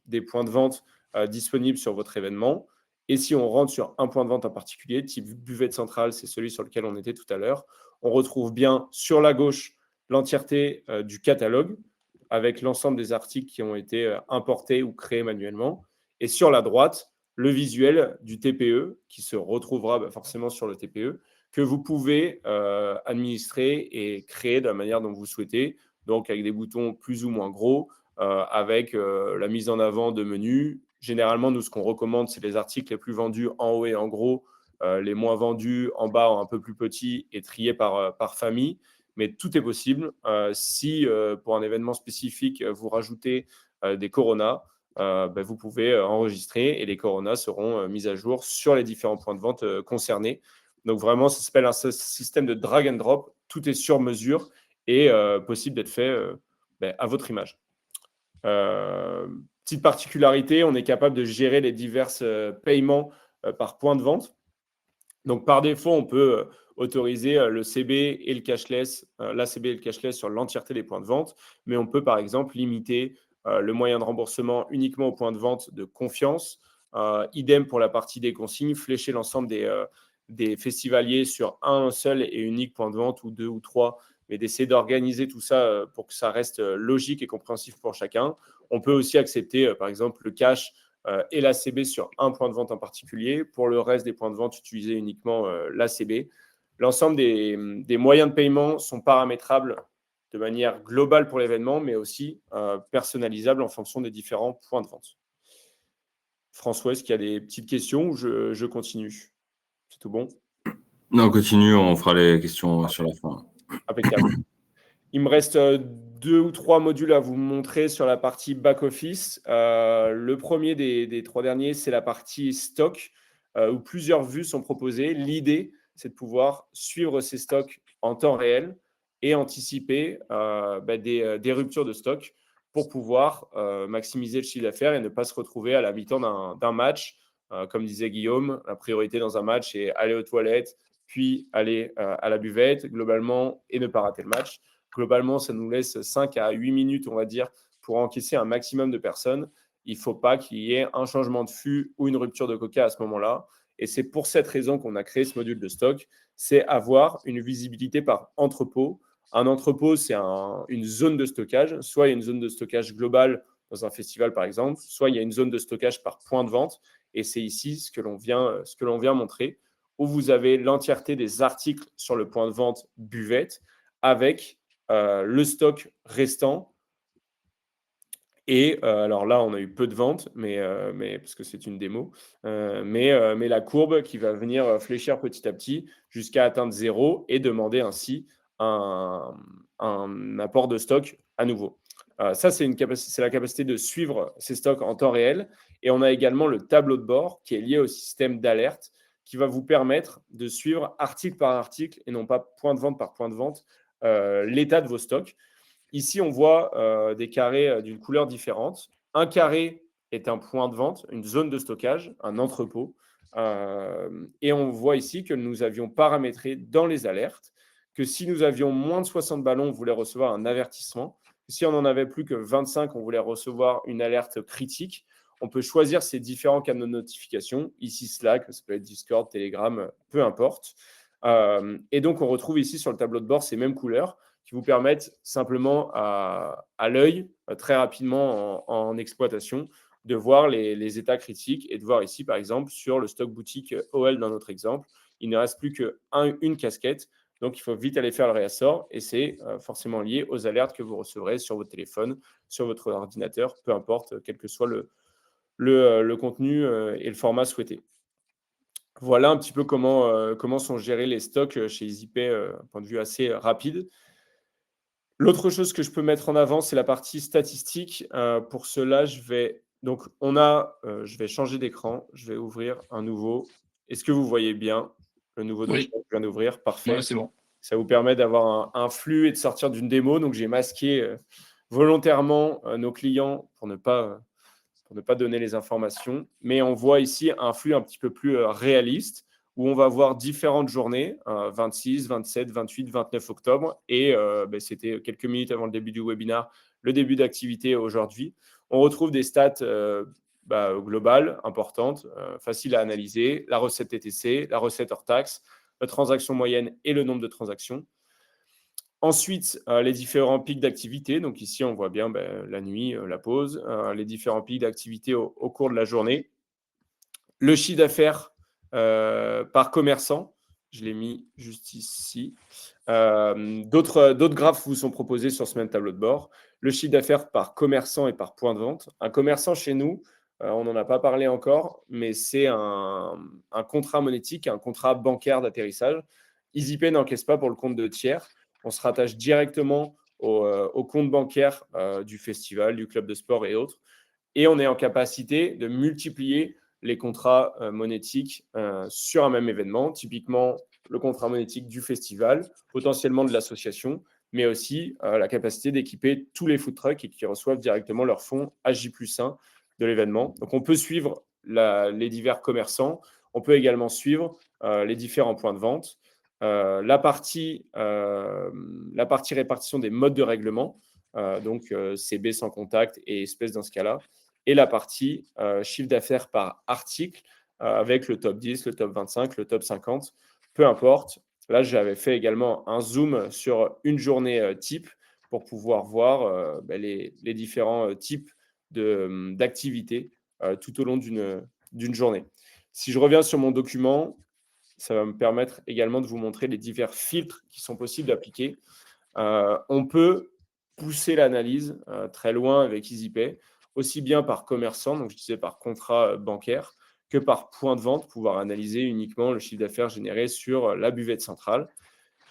des points de vente disponibles sur votre événement. Et si on rentre sur un point de vente en particulier, type buvette centrale, c'est celui sur lequel on était tout à l'heure, on retrouve bien sur la gauche l'entièreté du catalogue avec l'ensemble des articles qui ont été importés ou créés manuellement. Et sur la droite, le visuel du TPE qui se retrouvera forcément sur le TPE que vous pouvez administrer et créer de la manière dont vous souhaitez, donc avec des boutons plus ou moins gros, avec la mise en avant de menus. Généralement, nous, ce qu'on recommande, c'est les articles les plus vendus en haut et en gros, les moins vendus en bas, un peu plus petits et triés par famille. Mais tout est possible. Si pour un événement spécifique, vous rajoutez des coronas, vous pouvez enregistrer et les coronas seront mises à jour sur les différents points de vente concernés. Donc vraiment, ça s'appelle un système de drag and drop. Tout est sur mesure et possible d'être fait à votre image. Petite particularité, on est capable de gérer les divers paiements par point de vente. Donc par défaut, on peut autoriser le CB et le cashless, l'ACB et le cashless sur l'entièreté des points de vente, mais on peut par exemple limiter le moyen de remboursement uniquement aux points de vente de confiance. Idem pour la partie des consignes, flécher l'ensemble des festivaliers sur un seul et unique point de vente ou deux ou trois, mais d'essayer d'organiser tout ça pour que ça reste logique et compréhensif pour chacun. On peut aussi accepter par exemple le cash et l'ACB sur un point de vente en particulier. Pour le reste des points de vente, utiliser uniquement l'ACB. L'ensemble des moyens de paiement sont paramétrables de manière globale pour l'événement, mais aussi personnalisables en fonction des différents points de vente. François, est-ce qu'il y a des petites questions ou je continue? C'est tout bon? Non, continue, on fera les questions sur la fin. Impeccable. Il me reste 2 ou 3 modules à vous montrer sur la partie back-office. Le premier des 3 derniers, c'est la partie stock, où plusieurs vues sont proposées. L'idée, c'est de pouvoir suivre ces stocks en temps réel et anticiper des ruptures de stock pour pouvoir maximiser le chiffre d'affaires et ne pas se retrouver à la mi-temps d'un match. Comme disait Guillaume, la priorité dans un match est aller aux toilettes, puis aller à la buvette globalement et ne pas rater le match. Globalement, ça nous laisse 5 à 8 minutes, on va dire, pour encaisser un maximum de personnes. Il ne faut pas qu'il y ait un changement de flux ou une rupture de coca à ce moment-là. Et c'est pour cette raison qu'on a créé ce module de stock, c'est avoir une visibilité par entrepôt. Un entrepôt, c'est une zone de stockage. Soit il y a une zone de stockage globale dans un festival, par exemple, soit il y a une zone de stockage par point de vente. Et c'est ici ce que l'on vient montrer, où vous avez l'entièreté des articles sur le point de vente buvette avec le stock restant. Et alors là, on a eu peu de ventes, mais parce que c'est une démo, mais la courbe qui va venir fléchir petit à petit jusqu'à atteindre 0 et demander ainsi un apport de stock à nouveau. Ça, c'est la capacité de suivre ces stocks en temps réel. Et on a également le tableau de bord qui est lié au système d'alerte qui va vous permettre de suivre article par article et non pas point de vente par point de vente l'état de vos stocks. Ici, on voit des carrés d'une couleur différente. Un carré est un point de vente, une zone de stockage, un entrepôt. Et on voit ici que nous avions paramétré dans les alertes que si nous avions moins de 60 ballons, on voulait recevoir un avertissement. Si on en avait plus que 25, on voulait recevoir une alerte critique. On peut choisir ces différents canaux de notification. Ici, Slack, ça peut être Discord, Telegram, peu importe. Et donc, on retrouve ici sur le tableau de bord ces mêmes couleurs qui vous permettent simplement à l'œil, très rapidement en exploitation, de voir les états critiques et de voir ici, par exemple, sur le stock boutique OL dans notre exemple, il ne reste plus qu'une casquette. Donc, il faut vite aller faire le réassort et c'est forcément lié aux alertes que vous recevrez sur votre téléphone, sur votre ordinateur, peu importe, quel que soit le contenu et le format souhaité. Voilà un petit peu comment sont gérés les stocks chez EasyPay, d'un point de vue assez rapide. L'autre chose que je peux mettre en avant, c'est la partie statistique. Pour cela, je vais changer d'écran. Je vais ouvrir un nouveau. Est-ce que vous voyez bien le nouveau document Oui, que je viens d'ouvrir? Parfait. ouais, c'est bon. Ça vous permet d'avoir un flux et de sortir d'une démo. Donc, j'ai masqué volontairement nos clients pour ne pas donner les informations. Mais on voit ici un flux un petit peu plus réaliste où on va voir différentes journées, 26, 27, 28, 29 octobre. Et c'était quelques minutes avant le début du webinaire, le début d'activité aujourd'hui. On retrouve des stats globales, importantes, faciles à analyser, la recette TTC, la recette hors taxe, la transaction moyenne et le nombre de transactions. Ensuite, les différents pics d'activité. Donc ici, on voit bien la nuit, la pause, les différents pics d'activité au cours de la journée. Le chiffre d'affaires par commerçant, je l'ai mis juste ici. D'autres graphes vous sont proposés sur ce même tableau de bord. Le chiffre d'affaires par commerçant et par point de vente. Un commerçant chez nous, on n'en a pas parlé encore, mais c'est un contrat monétique, un contrat bancaire d'atterrissage. EasyPay n'encaisse pas pour le compte de tiers. On se rattache directement au compte bancaire du festival, du club de sport et autres. Et on est en capacité de multiplier les contrats monétiques sur un même événement, typiquement le contrat monétique du festival, potentiellement de l'association, mais aussi la capacité d'équiper tous les food trucks et qui reçoivent directement leur fonds à J+1 de l'événement. Donc, on peut suivre les divers commerçants. On peut également suivre les différents points de vente. La partie répartition des modes de règlement, donc CB sans contact et espèces dans ce cas-là, et la partie chiffre d'affaires par article avec le top 10, le top 25, le top 50, peu importe. Là, j'avais fait également un zoom sur une journée type pour pouvoir voir les différents types d'activités tout au long d'une journée. Si je reviens sur mon document, ça va me permettre également de vous montrer les divers filtres qui sont possibles d'appliquer. On peut pousser l'analyse très loin avec EasyPay, aussi bien par commerçant, donc je disais par contrat bancaire, que par point de vente, pouvoir analyser uniquement le chiffre d'affaires généré sur la buvette centrale,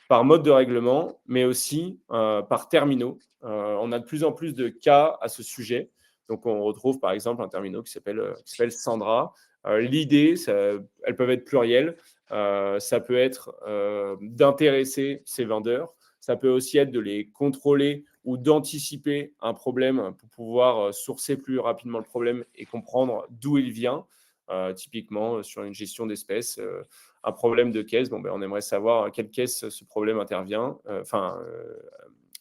par mode de règlement, mais aussi par terminaux. On a de plus en plus de cas à ce sujet. Donc, on retrouve par exemple un terminal qui s'appelle Sandra. L'idée, elles peuvent être plurielles. Ça peut être d'intéresser ces vendeurs. Ça peut aussi être de les contrôler ou d'anticiper un problème pour pouvoir sourcer plus rapidement le problème et comprendre d'où il vient. Typiquement, sur une gestion d'espèces, un problème de caisse, on aimerait savoir à quelle caisse ce problème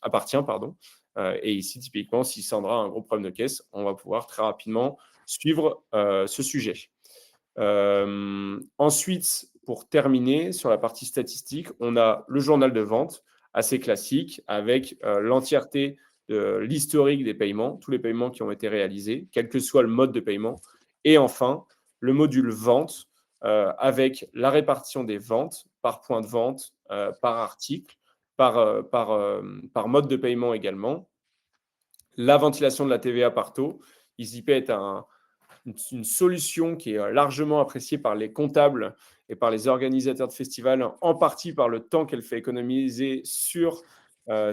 appartient. Et ici, typiquement, si Sandra a un gros problème de caisse, on va pouvoir très rapidement suivre ce sujet. Ensuite, pour terminer, sur la partie statistique, on a le journal de vente, assez classique, avec l'entièreté de l'historique des paiements, tous les paiements qui ont été réalisés, quel que soit le mode de paiement. Et enfin, le module vente, avec la répartition des ventes par point de vente, par article, par mode de paiement également. La ventilation de la TVA par taux. EasyPay est une solution qui est largement appréciée par les comptables et par les organisateurs de festivals, en partie par le temps qu'elle fait économiser sur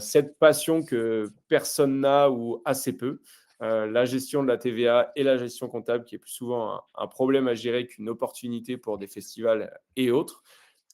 cette passion que personne n'a ou assez peu. La gestion de la TVA et la gestion comptable qui est plus souvent un problème à gérer qu'une opportunité pour des festivals et autres.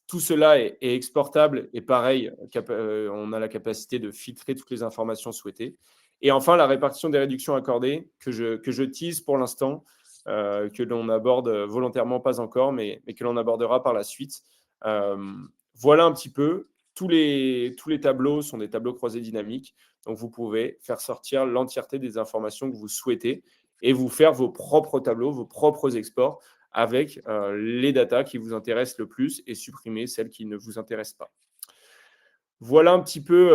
Tout cela est exportable et pareil, on a la capacité de filtrer toutes les informations souhaitées. Et enfin, la répartition des réductions accordées que je tease pour l'instant, que l'on aborde volontairement pas encore, mais que l'on abordera par la suite. Voilà un petit peu. Tous les tableaux sont des tableaux croisés dynamiques. Donc, vous pouvez faire sortir l'entièreté des informations que vous souhaitez et vous faire vos propres tableaux, vos propres exports avec les datas qui vous intéressent le plus et supprimer celles qui ne vous intéressent pas. Voilà un petit peu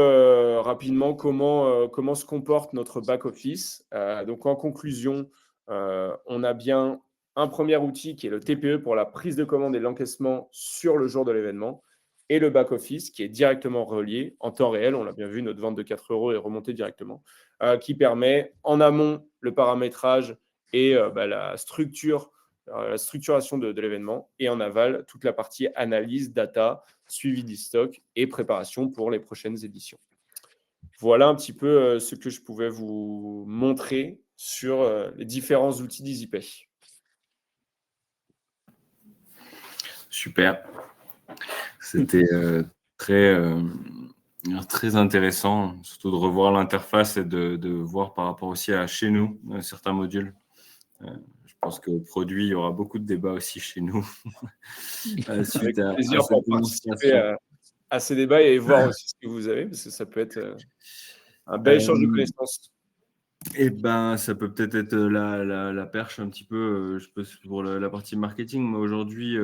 rapidement comment se comporte notre back-office. Donc, en conclusion, on a bien un premier outil qui est le TPE pour la prise de commande et l'encaissement sur le jour de l'événement et le back-office qui est directement relié en temps réel. On l'a bien vu, notre vente de 4 € est remontée directement, qui permet en amont le paramétrage et la structuration de l'événement et en aval toute la partie analyse, data, suivi du stock et préparation pour les prochaines éditions. Voilà un petit peu ce que je pouvais vous montrer sur les différents outils d'EasyPay. Super. C'était très intéressant, surtout de revoir l'interface et de voir par rapport aussi à chez nous certains modules. Je pense qu'au produit, il y aura beaucoup de débats aussi chez nous. Avec plaisir pour participer à ces débats et voir aussi ce que vous avez, parce que ça peut être un bel échange de connaissances. Et ben, ça peut peut-être être la perche un petit peu, je pense, pour la partie marketing. Mais aujourd'hui,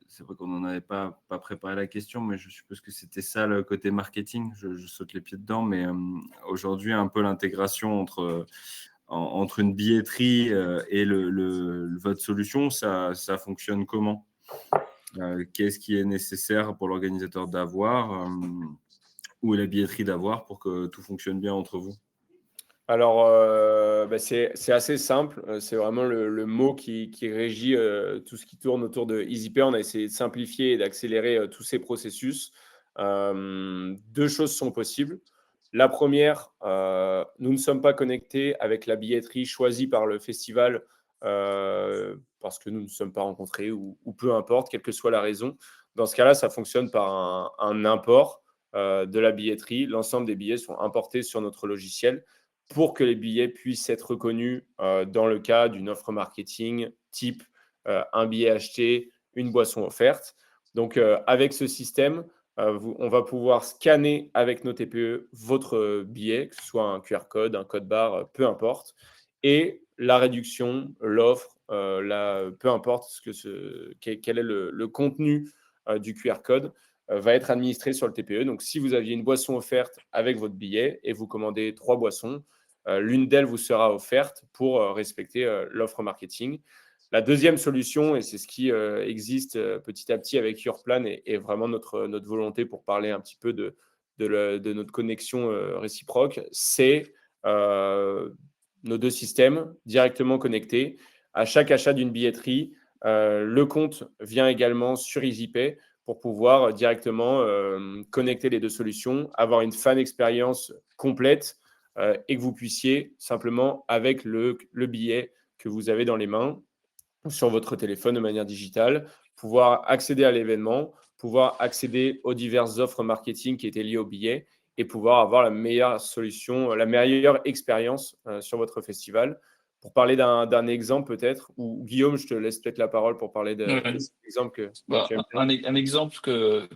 c'est vrai qu'on n'en avait pas préparé la question, mais je suppose que c'était ça le côté marketing. Je saute les pieds dedans, mais aujourd'hui, un peu l'intégration entre une billetterie et votre solution, ça fonctionne comment? Qu'est-ce qui est nécessaire pour l'organisateur d'avoir ou la billetterie d'avoir pour que tout fonctionne bien entre vous? Alors, c'est assez simple. C'est vraiment le mot qui régit tout ce qui tourne autour de EasyPay. On a essayé de simplifier et d'accélérer tous ces processus. Deux choses sont possibles. La première, nous ne sommes pas connectés avec la billetterie choisie par le festival parce que nous ne sommes pas rencontrés ou peu importe, quelle que soit la raison. Dans ce cas-là, ça fonctionne par un import de la billetterie. L'ensemble des billets sont importés sur notre logiciel pour que les billets puissent être reconnus dans le cas d'une offre marketing type un billet acheté, une boisson offerte. Donc, avec ce système, on va pouvoir scanner avec nos TPE votre billet, que ce soit un QR code, un code barre, peu importe, et la réduction, l'offre, peu importe quel est le contenu du QR code, va être administré sur le TPE. Donc, si vous aviez une boisson offerte avec votre billet et vous commandez 3 boissons, l'une d'elles vous sera offerte pour respecter l'offre marketing. La deuxième solution, et c'est ce qui existe petit à petit avec Yourplan et vraiment notre volonté pour parler un petit peu de notre connexion réciproque, c'est nos deux systèmes directement connectés. À chaque achat d'une billetterie, le compte vient également sur EasyPay pour pouvoir directement connecter les deux solutions, avoir une fan expérience complète et que vous puissiez simplement, avec le billet que vous avez dans les mains, sur votre téléphone de manière digitale, pouvoir accéder à l'événement, pouvoir accéder aux diverses offres marketing qui étaient liées au billet et pouvoir avoir la meilleure solution, la meilleure expérience sur votre festival. Pour parler d'un exemple peut-être, ou Guillaume, je te laisse peut-être la parole pour parler de cet exemple que tu aimes bien. Un exemple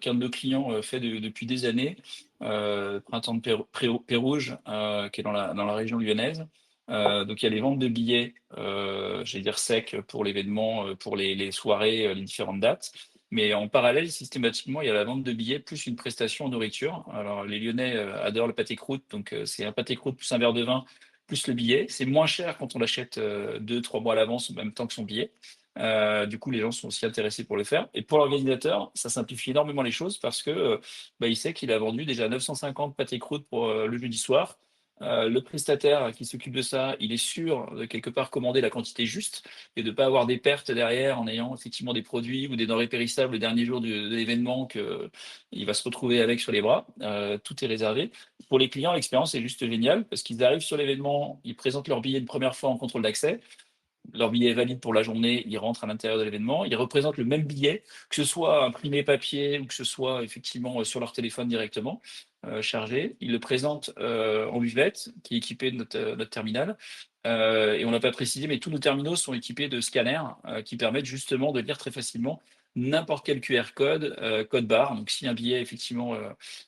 qu'un de nos clients fait depuis des années, Printemps de Pérouge, qui est dans la région lyonnaise. Donc il y a les ventes de billets, j'allais dire secs pour l'événement, pour les soirées, les différentes dates. Mais en parallèle, systématiquement, il y a la vente de billets plus une prestation en nourriture. Alors les Lyonnais adorent le pâté croûte, donc c'est un pâté croûte plus un verre de vin plus le billet. C'est moins cher quand on l'achète 2-3 mois à l'avance, en même temps que son billet. Du coup, les gens sont aussi intéressés pour le faire. Et pour l'organisateur, ça simplifie énormément les choses parce que il sait qu'il a vendu déjà 950 pâtés croûtes pour le jeudi soir. Le prestataire qui s'occupe de ça, il est sûr de quelque part commander la quantité juste et de ne pas avoir des pertes derrière en ayant effectivement des produits ou des denrées périssables le dernier jour de l'événement qu'il va se retrouver avec sur les bras. Tout est réservé. Pour les clients, l'expérience est juste géniale parce qu'ils arrivent sur l'événement, ils présentent leur billet une première fois en contrôle d'accès. leur billet est valide pour la journée, ils rentrent à l'intérieur de l'événement, ils représentent le même billet, que ce soit imprimé papier ou que ce soit effectivement sur leur téléphone directement chargé. Ils le présentent en buvette, qui est équipée de notre terminal. Et on ne l'a pas précisé, mais tous nos terminaux sont équipés de scanners qui permettent justement de lire très facilement n'importe quel QR code, code barre. Donc, si un billet, effectivement,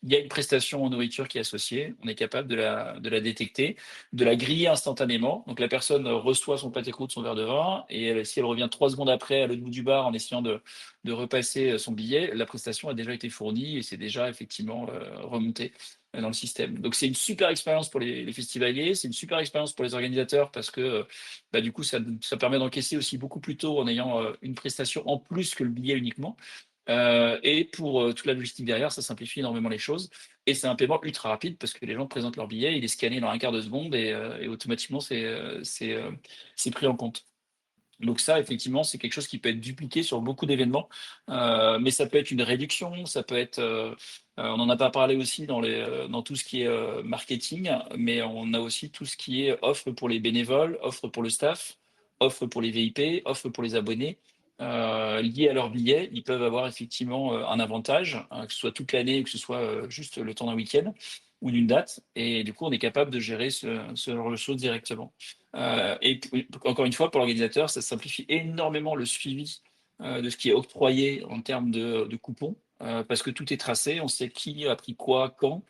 il y a une prestation en nourriture qui est associée, on est capable de la détecter, de la griller instantanément. Donc, la personne reçoit son pâté croûte, son verre de vin, et si elle revient 3 secondes après à l'autre bout du bar en essayant de repasser son billet, la prestation a déjà été fournie et c'est déjà effectivement remonté dans le système. Donc c'est une super expérience pour les festivaliers, c'est une super expérience pour les organisateurs parce que du coup ça permet d'encaisser aussi beaucoup plus tôt en ayant une prestation en plus que le billet uniquement. Et pour toute la logistique derrière, ça simplifie énormément les choses. Et c'est un paiement ultra rapide parce que les gens présentent leur billet, il est scanné dans un quart de seconde et automatiquement c'est pris en compte. Donc ça, effectivement, c'est quelque chose qui peut être dupliqué sur beaucoup d'événements, mais ça peut être une réduction, ça peut être, on n'en a pas parlé aussi dans tout ce qui est marketing, mais on a aussi tout ce qui est offre pour les bénévoles, offre pour le staff, offre pour les VIP, offre pour les abonnés. Liés à leur billet, ils peuvent avoir effectivement un avantage, que ce soit toute l'année ou que ce soit juste le temps d'un week-end ou d'une date. Et du coup, on est capable de gérer ce genre de choses directement. Encore une fois, pour l'organisateur, ça simplifie énormément le suivi de ce qui est octroyé en termes de coupons, parce que tout est tracé, on sait qui a pris quoi, quand.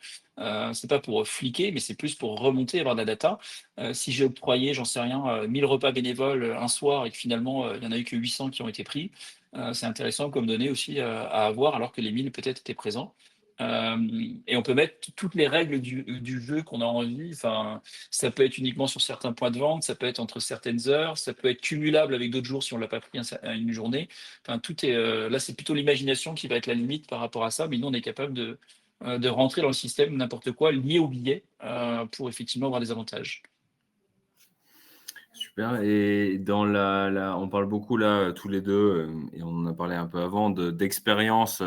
C'est pas pour fliquer, mais c'est plus pour remonter, avoir de la data. Si j'ai octroyé, j'en sais rien, 1000 repas bénévoles un soir et que finalement, il n'y en a eu que 800 qui ont été pris, c'est intéressant comme données aussi à avoir, alors que les 1000 peut-être étaient présents. Et on peut mettre toutes les règles du jeu qu'on a envie. Enfin, ça peut être uniquement sur certains points de vente, ça peut être entre certaines heures, ça peut être cumulable avec d'autres jours si on l'a pas pris une journée. Enfin, tout est là, c'est plutôt l'imagination qui va être la limite par rapport à ça, mais nous on est capable de rentrer dans le système n'importe quoi lié au billet pour effectivement avoir des avantages. Super. Et dans on parle beaucoup là, tous les deux, et on en a parlé un peu avant, d'expérience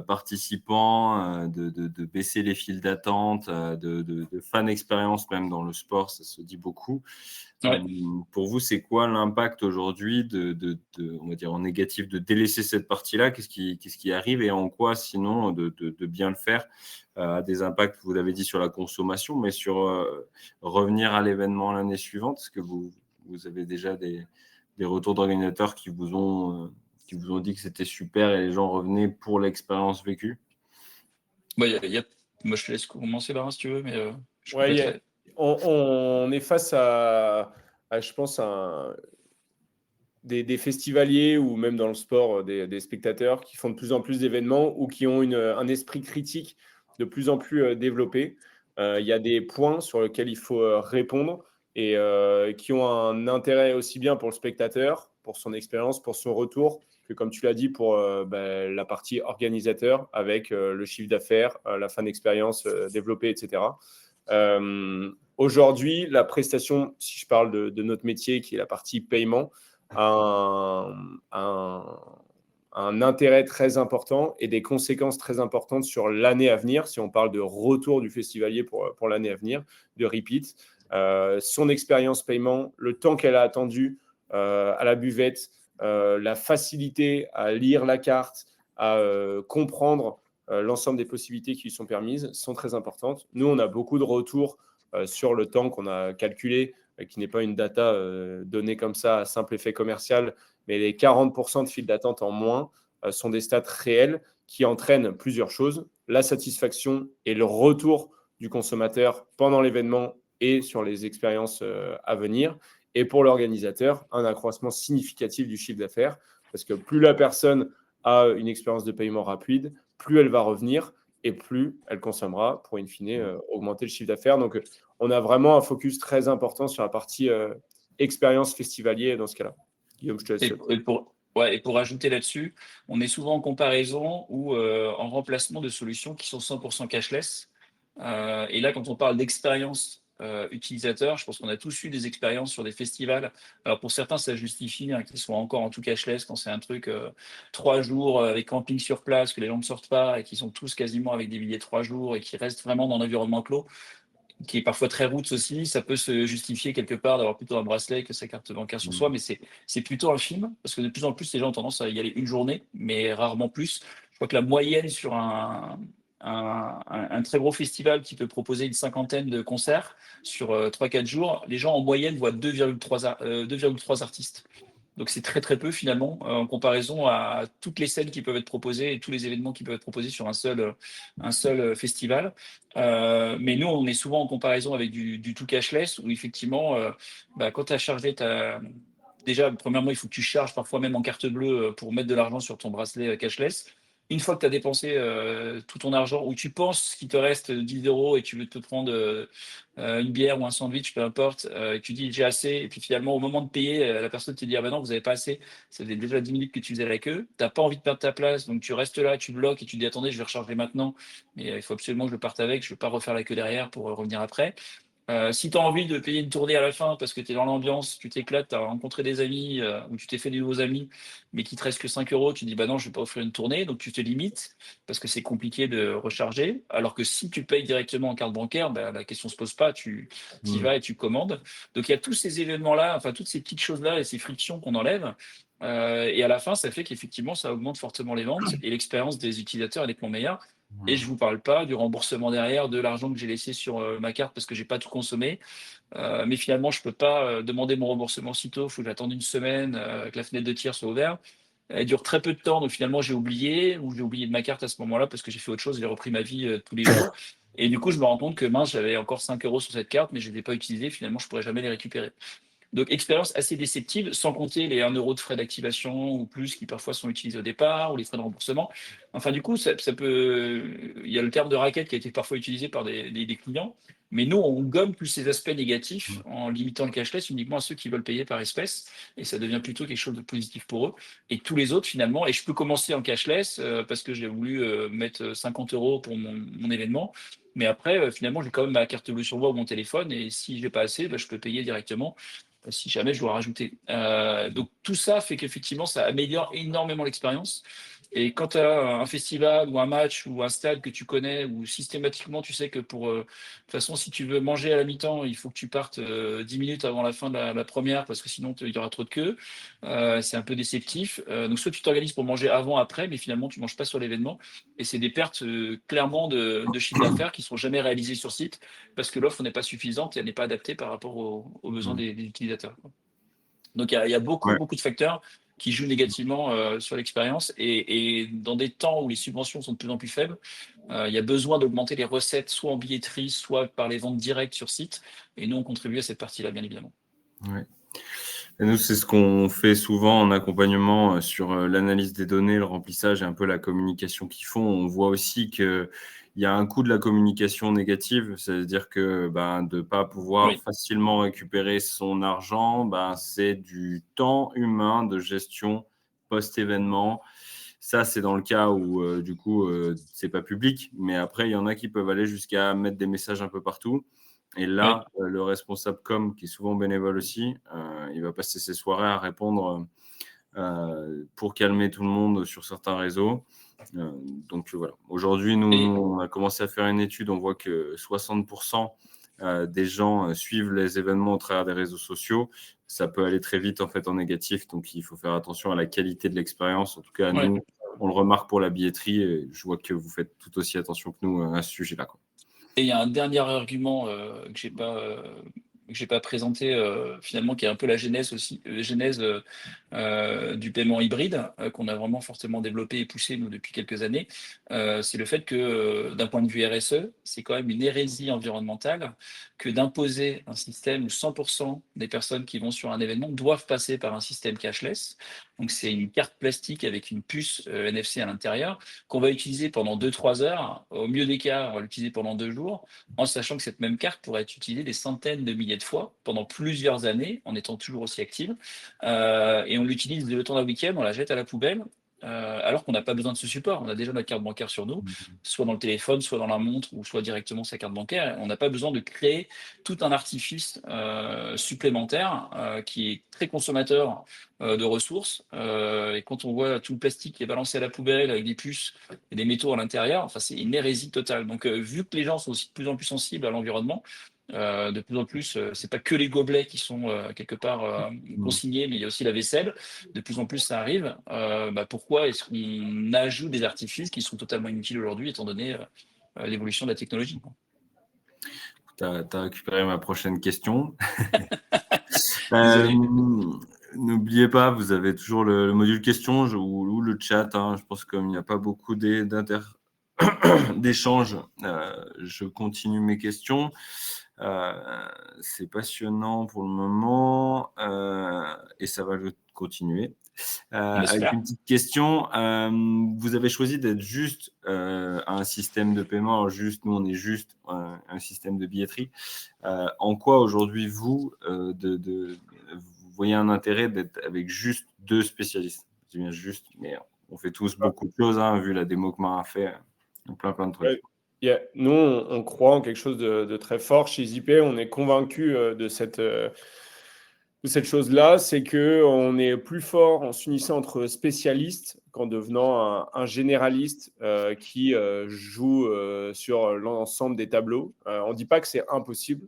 participants, de baisser les files d'attente, de fan expérience même dans le sport, ça se dit beaucoup. Ouais. Pour vous, c'est quoi l'impact aujourd'hui on va dire en négatif, de délaisser cette partie-là? Qu'est-ce qui arrive et en quoi, sinon, de bien le faire a des impacts, vous l'avez dit, sur la consommation, mais sur revenir à l'événement l'année suivante? Est-ce que vous avez déjà des retours d'organisateurs qui vous ont dit que c'était super et les gens revenaient pour l'expérience vécue? Moi, je te laisse commencer, Laurent, si tu veux, mais je Ouais, compléterai. on est face à, je pense, des festivaliers ou même dans le sport, des spectateurs qui font de plus en plus d'événements ou qui ont un esprit critique de plus en plus développé. Il y a des points sur lesquels il faut répondre et qui ont un intérêt aussi bien pour le spectateur, pour son expérience, pour son retour, que comme tu l'as dit, pour la partie organisateur avec le chiffre d'affaires, la fin d'expérience développée, etc. Aujourd'hui, la prestation, si je parle de notre métier, qui est la partie paiement, a un intérêt très important et des conséquences très importantes sur l'année à venir, si on parle de retour du festivalier pour l'année à venir, de repeat. Son expérience paiement, le temps qu'elle a attendu à la buvette, la facilité à lire la carte, à comprendre l'ensemble des possibilités qui lui sont permises sont très importantes. Nous, on a beaucoup de retours sur le temps qu'on a calculé, qui n'est pas une data donnée comme ça à simple effet commercial, mais les 40% de file d'attente en moins sont des stats réels qui entraînent plusieurs choses: la satisfaction et le retour du consommateur pendant l'événement et sur les expériences à venir. Et pour l'organisateur, un accroissement significatif du chiffre d'affaires, parce que plus la personne a une expérience de paiement rapide, plus elle va revenir et plus elle consommera pour, in fine, augmenter le chiffre d'affaires. Donc, on a vraiment un focus très important sur la partie expérience festivalier dans ce cas-là. Guillaume, je te laisse. Et pour ajouter là-dessus, on est souvent en comparaison ou en remplacement de solutions qui sont 100% cashless. Et là, quand on parle d'expérience utilisateur, je pense qu'on a tous eu des expériences sur des festivals. Alors pour certains, ça justifie qu'ils soient encore en tout cashless quand c'est un truc 3 jours avec camping sur place, que les gens ne sortent pas et qui sont tous quasiment avec des billets 3 jours et qui restent vraiment dans l'environnement clos. qui est parfois très roots aussi. Ça peut se justifier quelque part d'avoir plutôt un bracelet que sa carte bancaire sur soi, mais c'est plutôt infime parce que de plus en plus, les gens ont tendance à y aller une journée, mais rarement plus. Je crois que la moyenne sur un très gros festival qui peut proposer une cinquantaine de concerts sur 3-4 jours, les gens en moyenne voient 2,3 artistes. Donc c'est très très peu finalement en comparaison à toutes les scènes qui peuvent être proposées et tous les événements qui peuvent être proposés sur un seul festival. Mais nous, on est souvent en comparaison avec du tout cashless où effectivement, quand tu as chargé Déjà, premièrement, il faut que tu charges parfois même en carte bleue pour mettre de l'argent sur ton bracelet cashless. Une fois que tu as dépensé tout ton argent, ou tu penses qu'il te reste 10 euros et tu veux te prendre une bière ou un sandwich, peu importe, et tu dis j'ai assez, et puis finalement au moment de payer, la personne te dit ah ben non, vous n'avez pas assez, ça faisait déjà 10 minutes que tu faisais la queue, tu n'as pas envie de perdre ta place, donc tu restes là, tu bloques et tu dis attendez, je vais recharger maintenant, mais il faut absolument que je parte avec, je ne veux pas refaire la queue derrière pour revenir après. Si tu as envie de payer une tournée à la fin parce que tu es dans l'ambiance, tu t'éclates, tu as rencontré des amis ou tu t'es fait des nouveaux amis, mais qu'il te reste que 5 euros, tu dis bah non, je ne vais pas offrir une tournée, donc tu te limites parce que c'est compliqué de recharger. Alors que si tu payes directement en carte bancaire, bah, la question ne se pose pas, tu y vas et tu commandes. Donc il y a tous ces événements-là, enfin toutes ces petites choses-là et ces frictions qu'on enlève. Et à la fin, ça fait qu'effectivement, ça augmente fortement les ventes et l'expérience des utilisateurs est nettement meilleure. Et je ne vous parle pas du remboursement derrière, de l'argent que j'ai laissé sur ma carte parce que j'ai pas tout consommé. Mais finalement, je peux pas demander mon remboursement sitôt. Il faut que j'attende une semaine que la fenêtre de tir soit ouverte. Elle dure très peu de temps, donc finalement, j'ai oublié ou j'ai oublié de ma carte à ce moment-là parce que j'ai fait autre chose. J'ai repris ma vie tous les jours. Et du coup, je me rends compte que mince, j'avais encore 5 euros sur cette carte, mais je ne les ai pas utilisés. Finalement, je pourrais jamais les récupérer. Donc, expérience assez déceptive, sans compter les 1 euro de frais d'activation ou plus qui parfois sont utilisés au départ, ou les frais de remboursement. Enfin, du coup, ça peut. Il y a le terme de racket qui a été parfois utilisé par des clients, mais nous, on gomme tous ces aspects négatifs en limitant le cashless uniquement à ceux qui veulent payer par espèce, et ça devient plutôt quelque chose de positif pour eux. Et tous les autres, finalement, et je peux commencer en cashless parce que j'ai voulu mettre 50 euros pour mon événement. Mais après, finalement, j'ai quand même ma carte bleue sur moi ou mon téléphone, et si j'ai pas assez, je peux payer directement si jamais je dois rajouter. Donc tout ça fait qu'effectivement, ça améliore énormément l'expérience. Et quand tu as un festival ou un match ou un stade que tu connais, où systématiquement tu sais que de toute façon, si tu veux manger à la mi-temps, il faut que tu partes 10 minutes avant la fin de la première, parce que sinon il y aura trop de queue. C'est un peu déceptif. Donc soit tu t'organises pour manger avant, après, mais finalement tu manges pas sur l'événement. Et c'est des pertes clairement de chiffre d'affaires qui sont jamais réalisées sur site parce que l'offre n'est pas suffisante et elle n'est pas adaptée par rapport aux besoins des utilisateurs. Donc il y a beaucoup, Ouais. beaucoup de facteurs qui jouent négativement sur l'expérience et dans des temps où les subventions sont de plus en plus faibles, il y a besoin d'augmenter les recettes soit en billetterie, soit par les ventes directes sur site. Et nous, on contribue à cette partie-là, bien évidemment. Ouais. Et nous, c'est ce qu'on fait souvent en accompagnement sur l'analyse des données, le remplissage et un peu la communication qu'ils font. On voit aussi qu'il y a un coût de la communication négative, c'est-à-dire que de ne pas pouvoir Oui. facilement récupérer son argent, c'est du temps humain de gestion post-événement. Ça, c'est dans le cas où, du coup, c'est pas public. Mais après, il y en a qui peuvent aller jusqu'à mettre des messages un peu partout. Et là, le responsable com, qui est souvent bénévole aussi, il va passer ses soirées à répondre pour calmer tout le monde sur certains réseaux. Donc voilà. Aujourd'hui, nous, on a commencé à faire une étude. On voit que 60% des gens suivent les événements au travers des réseaux sociaux. Ça peut aller très vite en fait en négatif. Donc il faut faire attention à la qualité de l'expérience. En tout cas, nous, on le remarque pour la billetterie. Et je vois que vous faites tout aussi attention que nous à ce sujet-là, quoi. Et il y a un dernier argument que j'ai pas présenté finalement, qui est un peu la genèse aussi, genèse du paiement hybride qu'on a vraiment fortement développé et poussé nous depuis quelques années. C'est le fait que d'un point de vue RSE, c'est quand même une hérésie environnementale que d'imposer un système où 100% des personnes qui vont sur un événement doivent passer par un système cashless. Donc c'est une carte plastique avec une puce NFC à l'intérieur qu'on va utiliser pendant 2-3 heures. Au mieux des cas, on va l'utiliser pendant 2 jours, en sachant que cette même carte pourrait être utilisée des centaines de milliers de fois pendant plusieurs années, en étant toujours aussi active. Et on l'utilise le temps d'un week-end, on la jette à la poubelle. alors qu'on n'a pas besoin de ce support. On a déjà notre carte bancaire sur nous, soit dans le téléphone, soit dans la montre, ou soit directement sa carte bancaire. On n'a pas besoin de créer tout un artifice supplémentaire qui est très consommateur de ressources. Et quand on voit tout le plastique qui est balancé à la poubelle avec des puces et des métaux à l'intérieur, enfin, c'est une hérésie totale. Donc, vu que les gens sont aussi de plus en plus sensibles à l'environnement, de plus en plus, c'est pas que les gobelets qui sont quelque part consignés, mais il y a aussi la vaisselle. De plus en plus, ça arrive. Pourquoi est-ce qu'on ajoute des artifices qui sont totalement inutiles aujourd'hui, étant donné l'évolution de la technologie? Tu as récupéré ma prochaine question. Désolé. N'oubliez pas, vous avez toujours le module questions ou le chat. Je pense que comme il n'y a pas beaucoup d'échanges, je continue mes questions. C'est passionnant pour le moment et ça va le continuer. Avec une petite question, vous avez choisi d'être juste un système de paiement. Alors juste, nous, on est juste un système de billetterie. En quoi aujourd'hui, vous voyez un intérêt d'être avec juste 2 spécialistes? C'est bien juste, mais on fait tous beaucoup de choses, vu la démo que Marin a fait, plein de trucs. Nous, on croit en quelque chose de très fort chez EasyPay. On est convaincu de cette chose-là, c'est qu'on est plus fort en s'unissant entre spécialistes qu'en devenant un généraliste qui joue sur l'ensemble des tableaux. On ne dit pas que c'est impossible,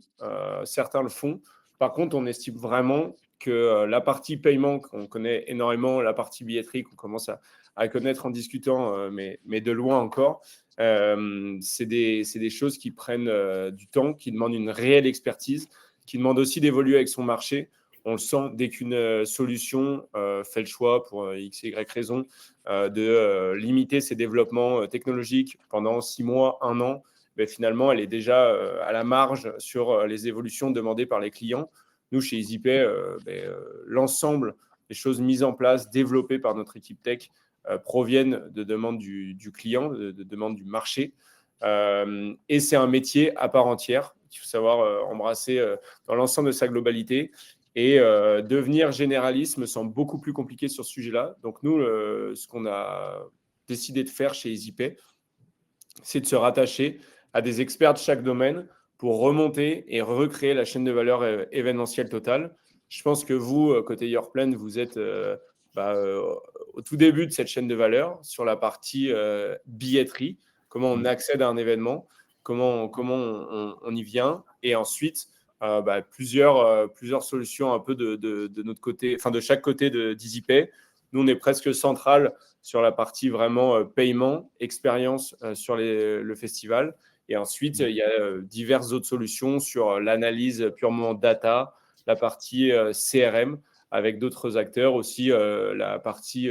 certains le font. Par contre, on estime vraiment que la partie paiement, qu'on connaît énormément, la partie billetterie, qu'on commence à connaître en discutant, mais de loin encore, c'est des choses qui prennent du temps, qui demandent une réelle expertise, qui demandent aussi d'évoluer avec son marché. On le sent dès qu'une solution fait le choix, pour X, Y raison, de limiter ses développements technologiques pendant 6 mois, 1 an, finalement, elle est déjà à la marge sur les évolutions demandées par les clients. Nous, chez EasyPay, l'ensemble des choses mises en place, développées par notre équipe tech, proviennent de demandes du client, de demandes du marché. Et c'est un métier à part entière qu'il faut savoir embrasser dans l'ensemble de sa globalité. Et devenir généraliste me semble beaucoup plus compliqué sur ce sujet-là. Donc nous, ce qu'on a décidé de faire chez EasyPay, c'est de se rattacher à des experts de chaque domaine pour remonter et recréer la chaîne de valeur événementielle totale. Je pense que vous, côté Yourplan, vous êtes au tout début de cette chaîne de valeur sur la partie billetterie, comment on accède à un événement, comment on y vient, et ensuite plusieurs solutions un peu de notre côté, enfin de chaque côté d'EasyPay. Nous, on est presque central sur la partie vraiment paiement, expérience sur le festival. Et ensuite, il y a diverses autres solutions sur l'analyse purement data, la partie CRM, avec d'autres acteurs aussi, la partie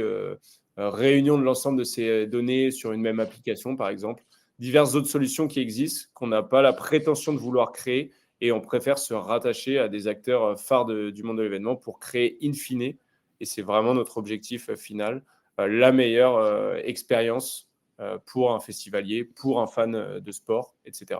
réunion de l'ensemble de ces données sur une même application, par exemple. Diverses autres solutions qui existent, qu'on n'a pas la prétention de vouloir créer, et on préfère se rattacher à des acteurs phares du monde de l'événement pour créer in fine, et c'est vraiment notre objectif final, la meilleure expérience pour un festivalier, pour un fan de sport, etc.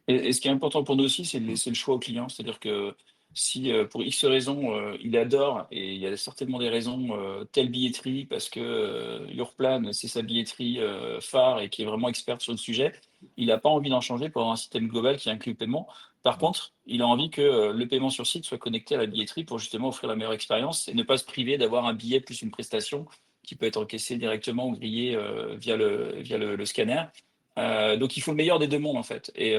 Et ce qui est important pour nous aussi, c'est de laisser le choix au client. C'est-à-dire que si pour X raisons, il adore, et il y a certainement des raisons, telle billetterie, parce que Yourplan, c'est sa billetterie phare et qui est vraiment experte sur le sujet, il n'a pas envie d'en changer pour avoir un système global qui inclut le paiement. Par contre, il a envie que le paiement sur site soit connecté à la billetterie pour justement offrir la meilleure expérience et ne pas se priver d'avoir un billet plus une prestation qui peut être encaissée directement ou grillée via le scanner. Donc il faut le meilleur des deux mondes en fait. Et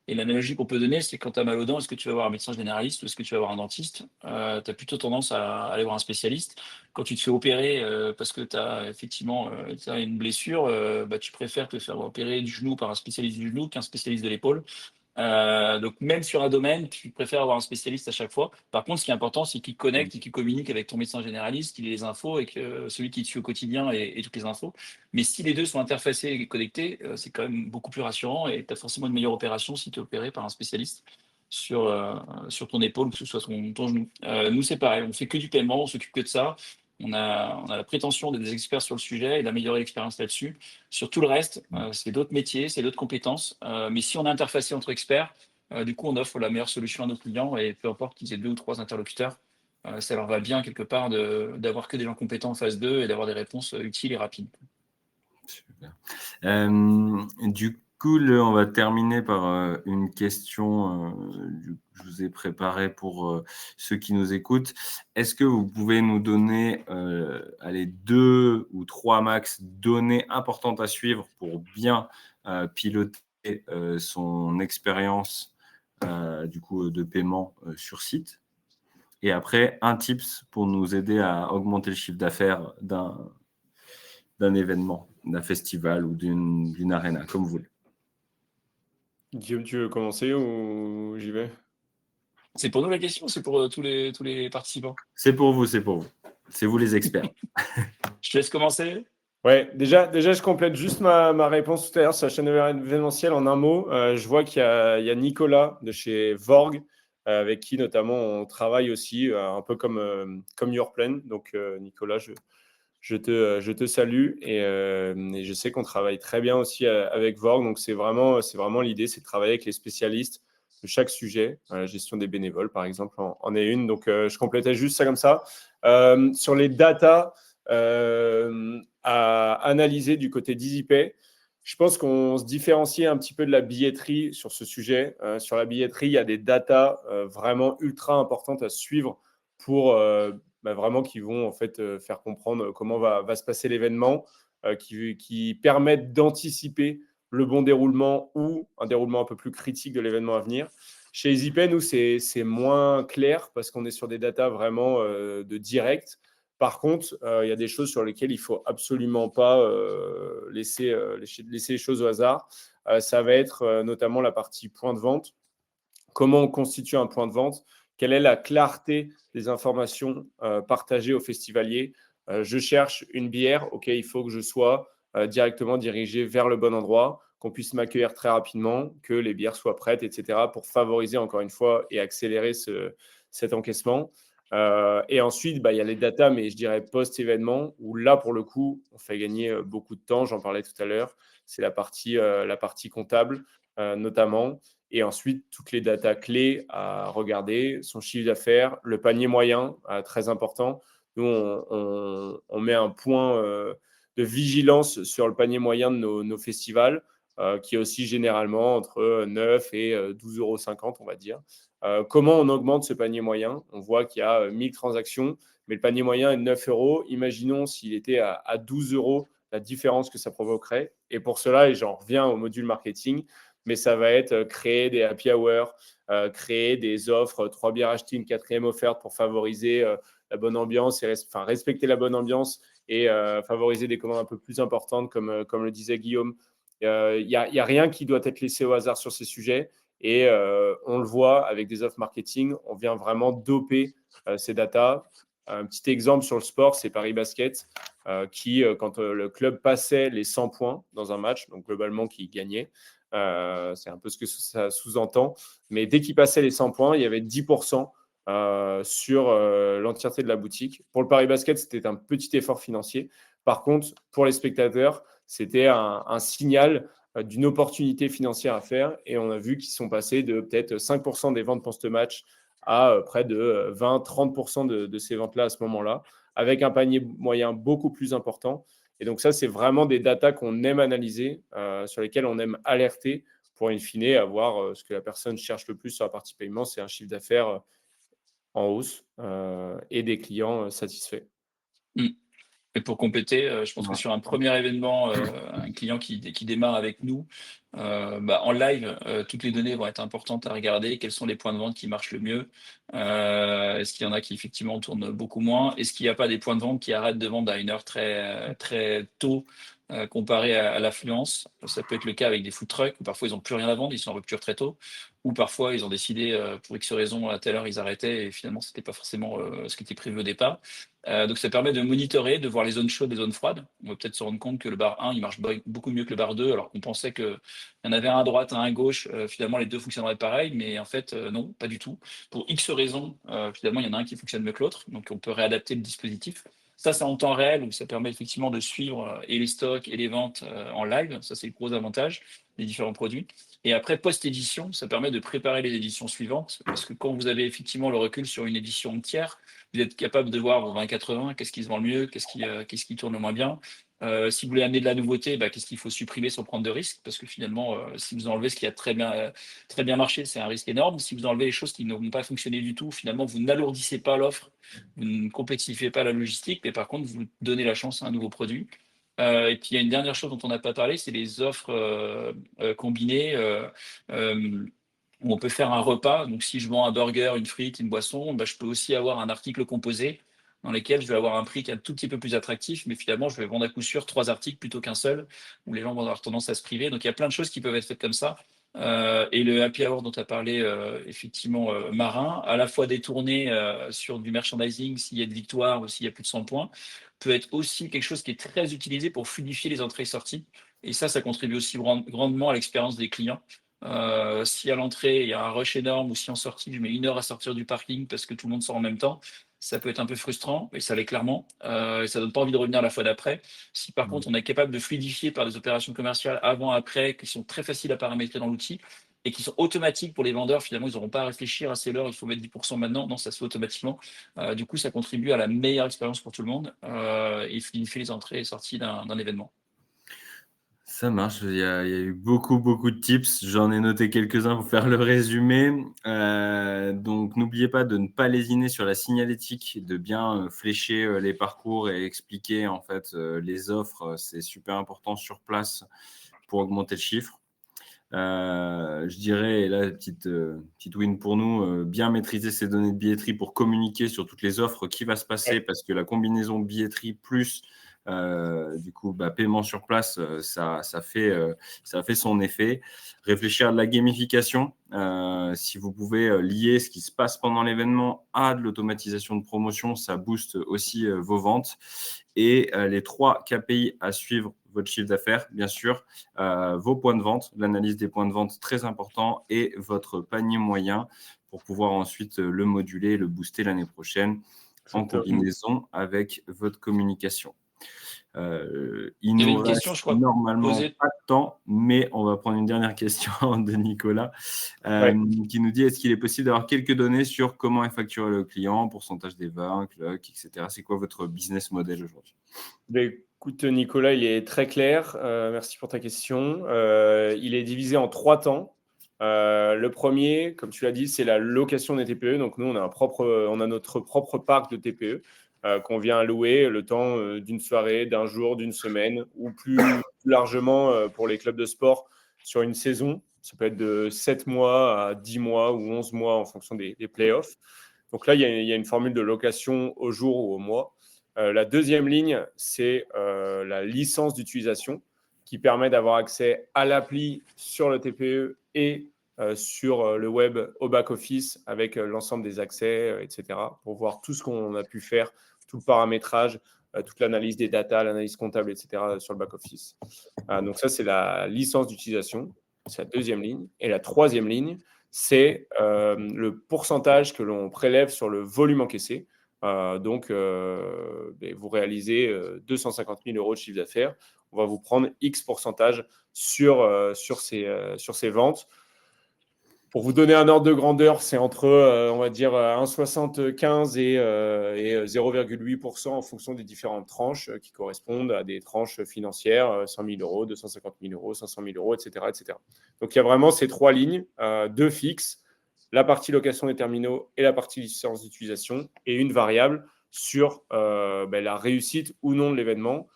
l'analogie qu'on peut donner, c'est quand tu as mal aux dents, est-ce que tu vas voir un médecin généraliste ou est-ce que tu vas voir un dentiste? Tu as plutôt tendance à aller voir un spécialiste. Quand tu te fais opérer parce que tu as effectivement t'as une blessure, tu préfères te faire opérer du genou par un spécialiste du genou qu'un spécialiste de l'épaule. Donc même sur un domaine, tu préfères avoir un spécialiste à chaque fois. Par contre, ce qui est important, c'est qu'il connecte et qu'il communique avec ton médecin généraliste, qu'il ait les infos et que celui qui te suit au quotidien ait toutes les infos. Mais si les deux sont interfacés et connectés, c'est quand même beaucoup plus rassurant et tu as forcément une meilleure opération si tu es opéré par un spécialiste sur ton épaule ou que ce soit ton genou. Nous, c'est pareil, on fait que du paiement, on s'occupe que de ça. On a la prétention d'être des experts sur le sujet et d'améliorer l'expérience là-dessus. Sur tout le reste, c'est d'autres métiers, c'est d'autres compétences. Mais si on est interfacé entre experts, du coup, on offre la meilleure solution à nos clients et peu importe qu'ils aient 2 ou 3 interlocuteurs, ça leur va bien quelque part d'avoir que des gens compétents en phase 2 et d'avoir des réponses utiles et rapides. Super. Du coup, on va terminer par une question que je vous ai préparée pour ceux qui nous écoutent. Est-ce que vous pouvez nous donner 2 ou 3 max données importantes à suivre pour bien piloter son expérience du coup de paiement sur site? Et après, un tips pour nous aider à augmenter le chiffre d'affaires d'un événement, d'un festival ou d'une arena, comme vous voulez. Guillaume, tu veux commencer ou j'y vais? C'est pour nous la question ou c'est pour tous les participants? C'est pour vous, c'est pour vous. C'est vous les experts. Je te laisse commencer. Ouais, déjà, je complète juste ma réponse tout à l'heure sur la chaîne événementielle en un mot. Je vois qu'il y a Nicolas de chez Vorg, avec qui notamment on travaille aussi, un peu comme Yourplan. Donc, Nicolas, je te salue et je sais qu'on travaille très bien aussi avec Vorg. Donc, c'est vraiment l'idée, c'est de travailler avec les spécialistes de chaque sujet. La gestion des bénévoles, par exemple, en est une. Donc, je complétais juste ça comme ça. Sur les datas à analyser du côté d'EasyPay, je pense qu'on se différencie un petit peu de la billetterie sur ce sujet. Sur la billetterie, il y a des datas vraiment ultra importantes à suivre pour vraiment qui vont en fait faire comprendre comment va se passer l'événement, qui permettent d'anticiper le bon déroulement ou un déroulement un peu plus critique de l'événement à venir. Chez EasyPay, nous, c'est moins clair parce qu'on est sur des datas vraiment de direct. Par contre, il y a des choses sur lesquelles il ne faut absolument pas laisser les choses au hasard. Ça va être notamment la partie point de vente. Comment on constitue un point de vente? Quelle est la clarté des informations partagées aux festivaliers? Je cherche une bière, ok, il faut que je sois directement dirigé vers le bon endroit, qu'on puisse m'accueillir très rapidement, que les bières soient prêtes, etc., pour favoriser encore une fois et accélérer cet encaissement. Et ensuite, il y a les datas, mais je dirais post-événement, où là, pour le coup, on fait gagner beaucoup de temps. J'en parlais tout à l'heure. C'est la partie comptable, notamment. Et ensuite, toutes les datas clés à regarder, son chiffre d'affaires, le panier moyen, très important. Nous, on met un point de vigilance sur le panier moyen de nos festivals, qui est aussi généralement entre 9 et 12,50 €, on va dire. Comment on augmente ce panier moyen? On voit qu'il y a 1000 transactions, mais le panier moyen est de 9 €. Imaginons s'il était à 12 €, la différence que ça provoquerait. Et pour cela, et j'en reviens au module marketing, mais ça va être créer des happy hours, créer des offres, 3 bières achetées, une 4e offerte pour favoriser la bonne ambiance et respecter la bonne ambiance et favoriser des commandes un peu plus importantes, comme le disait Guillaume. Il n'y a rien qui doit être laissé au hasard sur ces sujets. Et on le voit avec des offres marketing, on vient vraiment doper ces datas. Un petit exemple sur le sport, c'est Paris Basket, qui, quand le club passait les 100 points dans un match, donc globalement qui gagnait, c'est un peu ce que ça sous-entend, mais dès qu'il passait les 100 points, il y avait 10% sur l'entièreté de la boutique. Pour le Paris Basket, c'était un petit effort financier. Par contre, pour les spectateurs, c'était un signal d'une opportunité financière à faire. Et on a vu qu'ils sont passés de peut-être 5% des ventes post-match à près de 20-30% de ces ventes-là à ce moment-là, avec un panier moyen beaucoup plus important. Et donc ça, c'est vraiment des datas qu'on aime analyser, sur lesquelles on aime alerter pour, in fine, avoir ce que la personne cherche le plus sur la partie paiement, c'est un chiffre d'affaires en hausse et des clients satisfaits. Mmh. Et pour compléter, je pense que Ouais. sur un premier événement, un client qui démarre avec nous, en live, toutes les données vont être importantes à regarder. Quels sont les points de vente qui marchent le mieux? Est-ce qu'il y en a qui effectivement tournent beaucoup moins? Est-ce qu'il n'y a pas des points de vente qui arrêtent de vendre à une heure très tôt, comparé à l'affluence? Ça peut être le cas avec des food trucks où parfois ils n'ont plus rien à vendre, ils sont en rupture très tôt, ou parfois ils ont décidé, pour X raisons, à telle heure ils arrêtaient et finalement c'était pas forcément, ce qui était prévu au départ. Donc ça permet de monitorer, de voir les zones chaudes, les zones froides. On va peut-être se rendre compte que le bar 1, il marche beaucoup mieux que le bar 2, alors qu'on pensait qu'il y en avait un à droite, un à gauche. Finalement, les deux fonctionneraient pareil, mais en fait, non, pas du tout. Pour X raisons, finalement, il y en a un qui fonctionne mieux que l'autre, donc on peut réadapter le dispositif. Ça, c'est en temps réel, où ça permet effectivement de suivre et les stocks et les ventes en live. Ça, c'est le gros avantage. les différents produits. Et après, post-édition, ça permet de préparer les éditions suivantes, parce que quand vous avez effectivement le recul sur une édition entière, vous êtes capable de voir vos 20-80, qu'est-ce qui se vend le mieux, qu'est-ce qui tourne le moins bien. Si vous voulez amener de la nouveauté, qu'est-ce qu'il faut supprimer sans prendre de risque, parce que finalement, si vous enlevez ce qui a très bien marché, c'est un risque énorme. Si vous enlevez les choses qui n'ont pas fonctionné du tout, finalement, vous n'alourdissez pas l'offre, vous ne complexifiez pas la logistique, mais par contre, vous donnez la chance à un nouveau produit. Et puis, il y a une dernière chose dont on n'a pas parlé, c'est les offres combinées où on peut faire un repas. Donc, si je vends un burger, une frite, une boisson, je peux aussi avoir un article composé dans lesquels je vais avoir un prix qui est un tout petit peu plus attractif, mais finalement, je vais vendre à coup sûr 3 articles plutôt qu'un seul, où les gens vont avoir tendance à se priver. Donc, il y a plein de choses qui peuvent être faites comme ça. Et le happy hour dont tu as parlé, effectivement, Marin, à la fois détourné sur du merchandising s'il y a de victoire ou s'il y a plus de 100 points, peut être aussi quelque chose qui est très utilisé pour fluidifier les entrées et sorties. Et ça contribue aussi grandement à l'expérience des clients. Si à l'entrée, il y a un rush énorme ou si en sortie, je mets 1 heure à sortir du parking parce que tout le monde sort en même temps, ça peut être un peu frustrant, et ça l'est clairement. Et ça donne pas envie de revenir la fois d'après. Si par contre, on est capable de fluidifier par des opérations commerciales avant, après, qui sont très faciles à paramétrer dans l'outil et qui sont automatiques pour les vendeurs, finalement, ils n'auront pas à réfléchir à c'est l'heure, il faut mettre 10% maintenant. Non, ça se fait automatiquement. Du coup, ça contribue à la meilleure expérience pour tout le monde et fluidifie les entrées et sorties d'un événement. Ça marche, il y a eu beaucoup de tips. J'en ai noté quelques-uns pour faire le résumé. Donc, n'oubliez pas de ne pas lésiner sur la signalétique, de bien flécher les parcours et expliquer en fait les offres. C'est super important sur place pour augmenter le chiffre. Je dirais, et là, petite win pour nous, bien maîtriser ces données de billetterie pour communiquer sur toutes les offres qui va se passer, parce que la combinaison billetterie plus du coup, paiement sur place, ça fait son effet. Réfléchir à de la gamification. Si vous pouvez lier ce qui se passe pendant l'événement à de l'automatisation de promotion, ça booste aussi vos ventes. Et les 3 KPI à suivre: votre chiffre d'affaires, bien sûr, vos points de vente, l'analyse des points de vente, très important, et votre panier moyen pour pouvoir ensuite le moduler, le booster l'année prochaine en combinaison avec votre communication. Il y avait nous une question, reste je crois, normalement posée. pas de temps, mais on va prendre une dernière question de Nicolas qui nous dit: est-ce qu'il est possible d'avoir quelques données sur comment est facturé le client, pourcentage des ventes, etc. C'est quoi votre business model aujourd'hui? Écoute, Nicolas, il est très clair. Merci pour ta question. Il est divisé en 3 temps. Le premier, comme tu l'as dit, c'est la location des TPE. Donc, nous, on a notre propre parc de TPE qu'on vient louer le temps d'une soirée, d'un jour, d'une semaine, ou plus largement pour les clubs de sport sur une saison. Ça peut être de 7 mois à 10 mois ou 11 mois en fonction des playoffs. Donc là, il y a une formule de location au jour ou au mois. La deuxième ligne, c'est la licence d'utilisation qui permet d'avoir accès à l'appli sur le TPE et sur le web au back-office avec l'ensemble des accès, etc. pour voir tout ce qu'on a pu faire, tout le paramétrage, toute l'analyse des data, l'analyse comptable, etc. sur le back-office. Donc ça, c'est la licence d'utilisation. C'est la deuxième ligne. Et la troisième ligne, c'est le pourcentage que l'on prélève sur le volume encaissé. Donc, vous réalisez 250 000 € de chiffre d'affaires. On va vous prendre X pourcentage sur ces ventes. Pour vous donner un ordre de grandeur, c'est entre, on va dire, 1,75 et 0,8% en fonction des différentes tranches qui correspondent à des tranches financières, 100 000 €, 250 000 €, 500 000 €, etc., etc. Donc, il y a vraiment ces 3 lignes, 2 fixes, la partie location des terminaux et la partie licence d'utilisation, et une variable sur la réussite ou non de l'événement.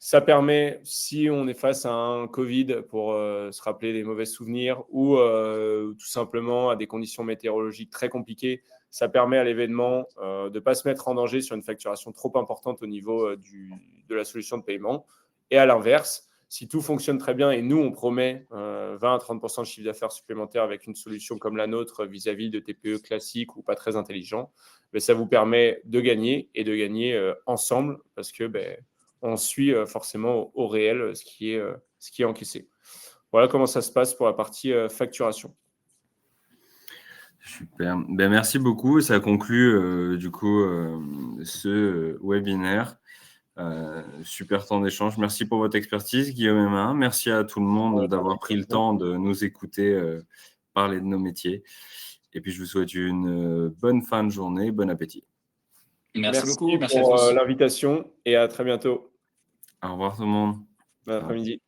Ça permet, si on est face à un Covid, pour se rappeler des mauvais souvenirs ou tout simplement à des conditions météorologiques très compliquées, ça permet à l'événement de ne pas se mettre en danger sur une facturation trop importante au niveau de la solution de paiement. Et à l'inverse, si tout fonctionne très bien et nous, on promet 20 à 30% de chiffre d'affaires supplémentaire avec une solution comme la nôtre vis-à-vis de TPE classiques ou pas très intelligents, ça vous permet de gagner et de gagner ensemble parce que on suit forcément au réel ce qui est encaissé. Voilà comment ça se passe pour la partie facturation. Super. Merci beaucoup. Ça conclut du coup ce webinaire. Super temps d'échange. Merci pour votre expertise, Guillaume et Main. Merci à tout le monde d'avoir pris le temps de nous écouter parler de nos métiers. Et puis, je vous souhaite une bonne fin de journée. Bon appétit. Merci beaucoup. Merci à pour tous. l'invitation et à très bientôt. Au revoir tout le monde. Bon après-midi.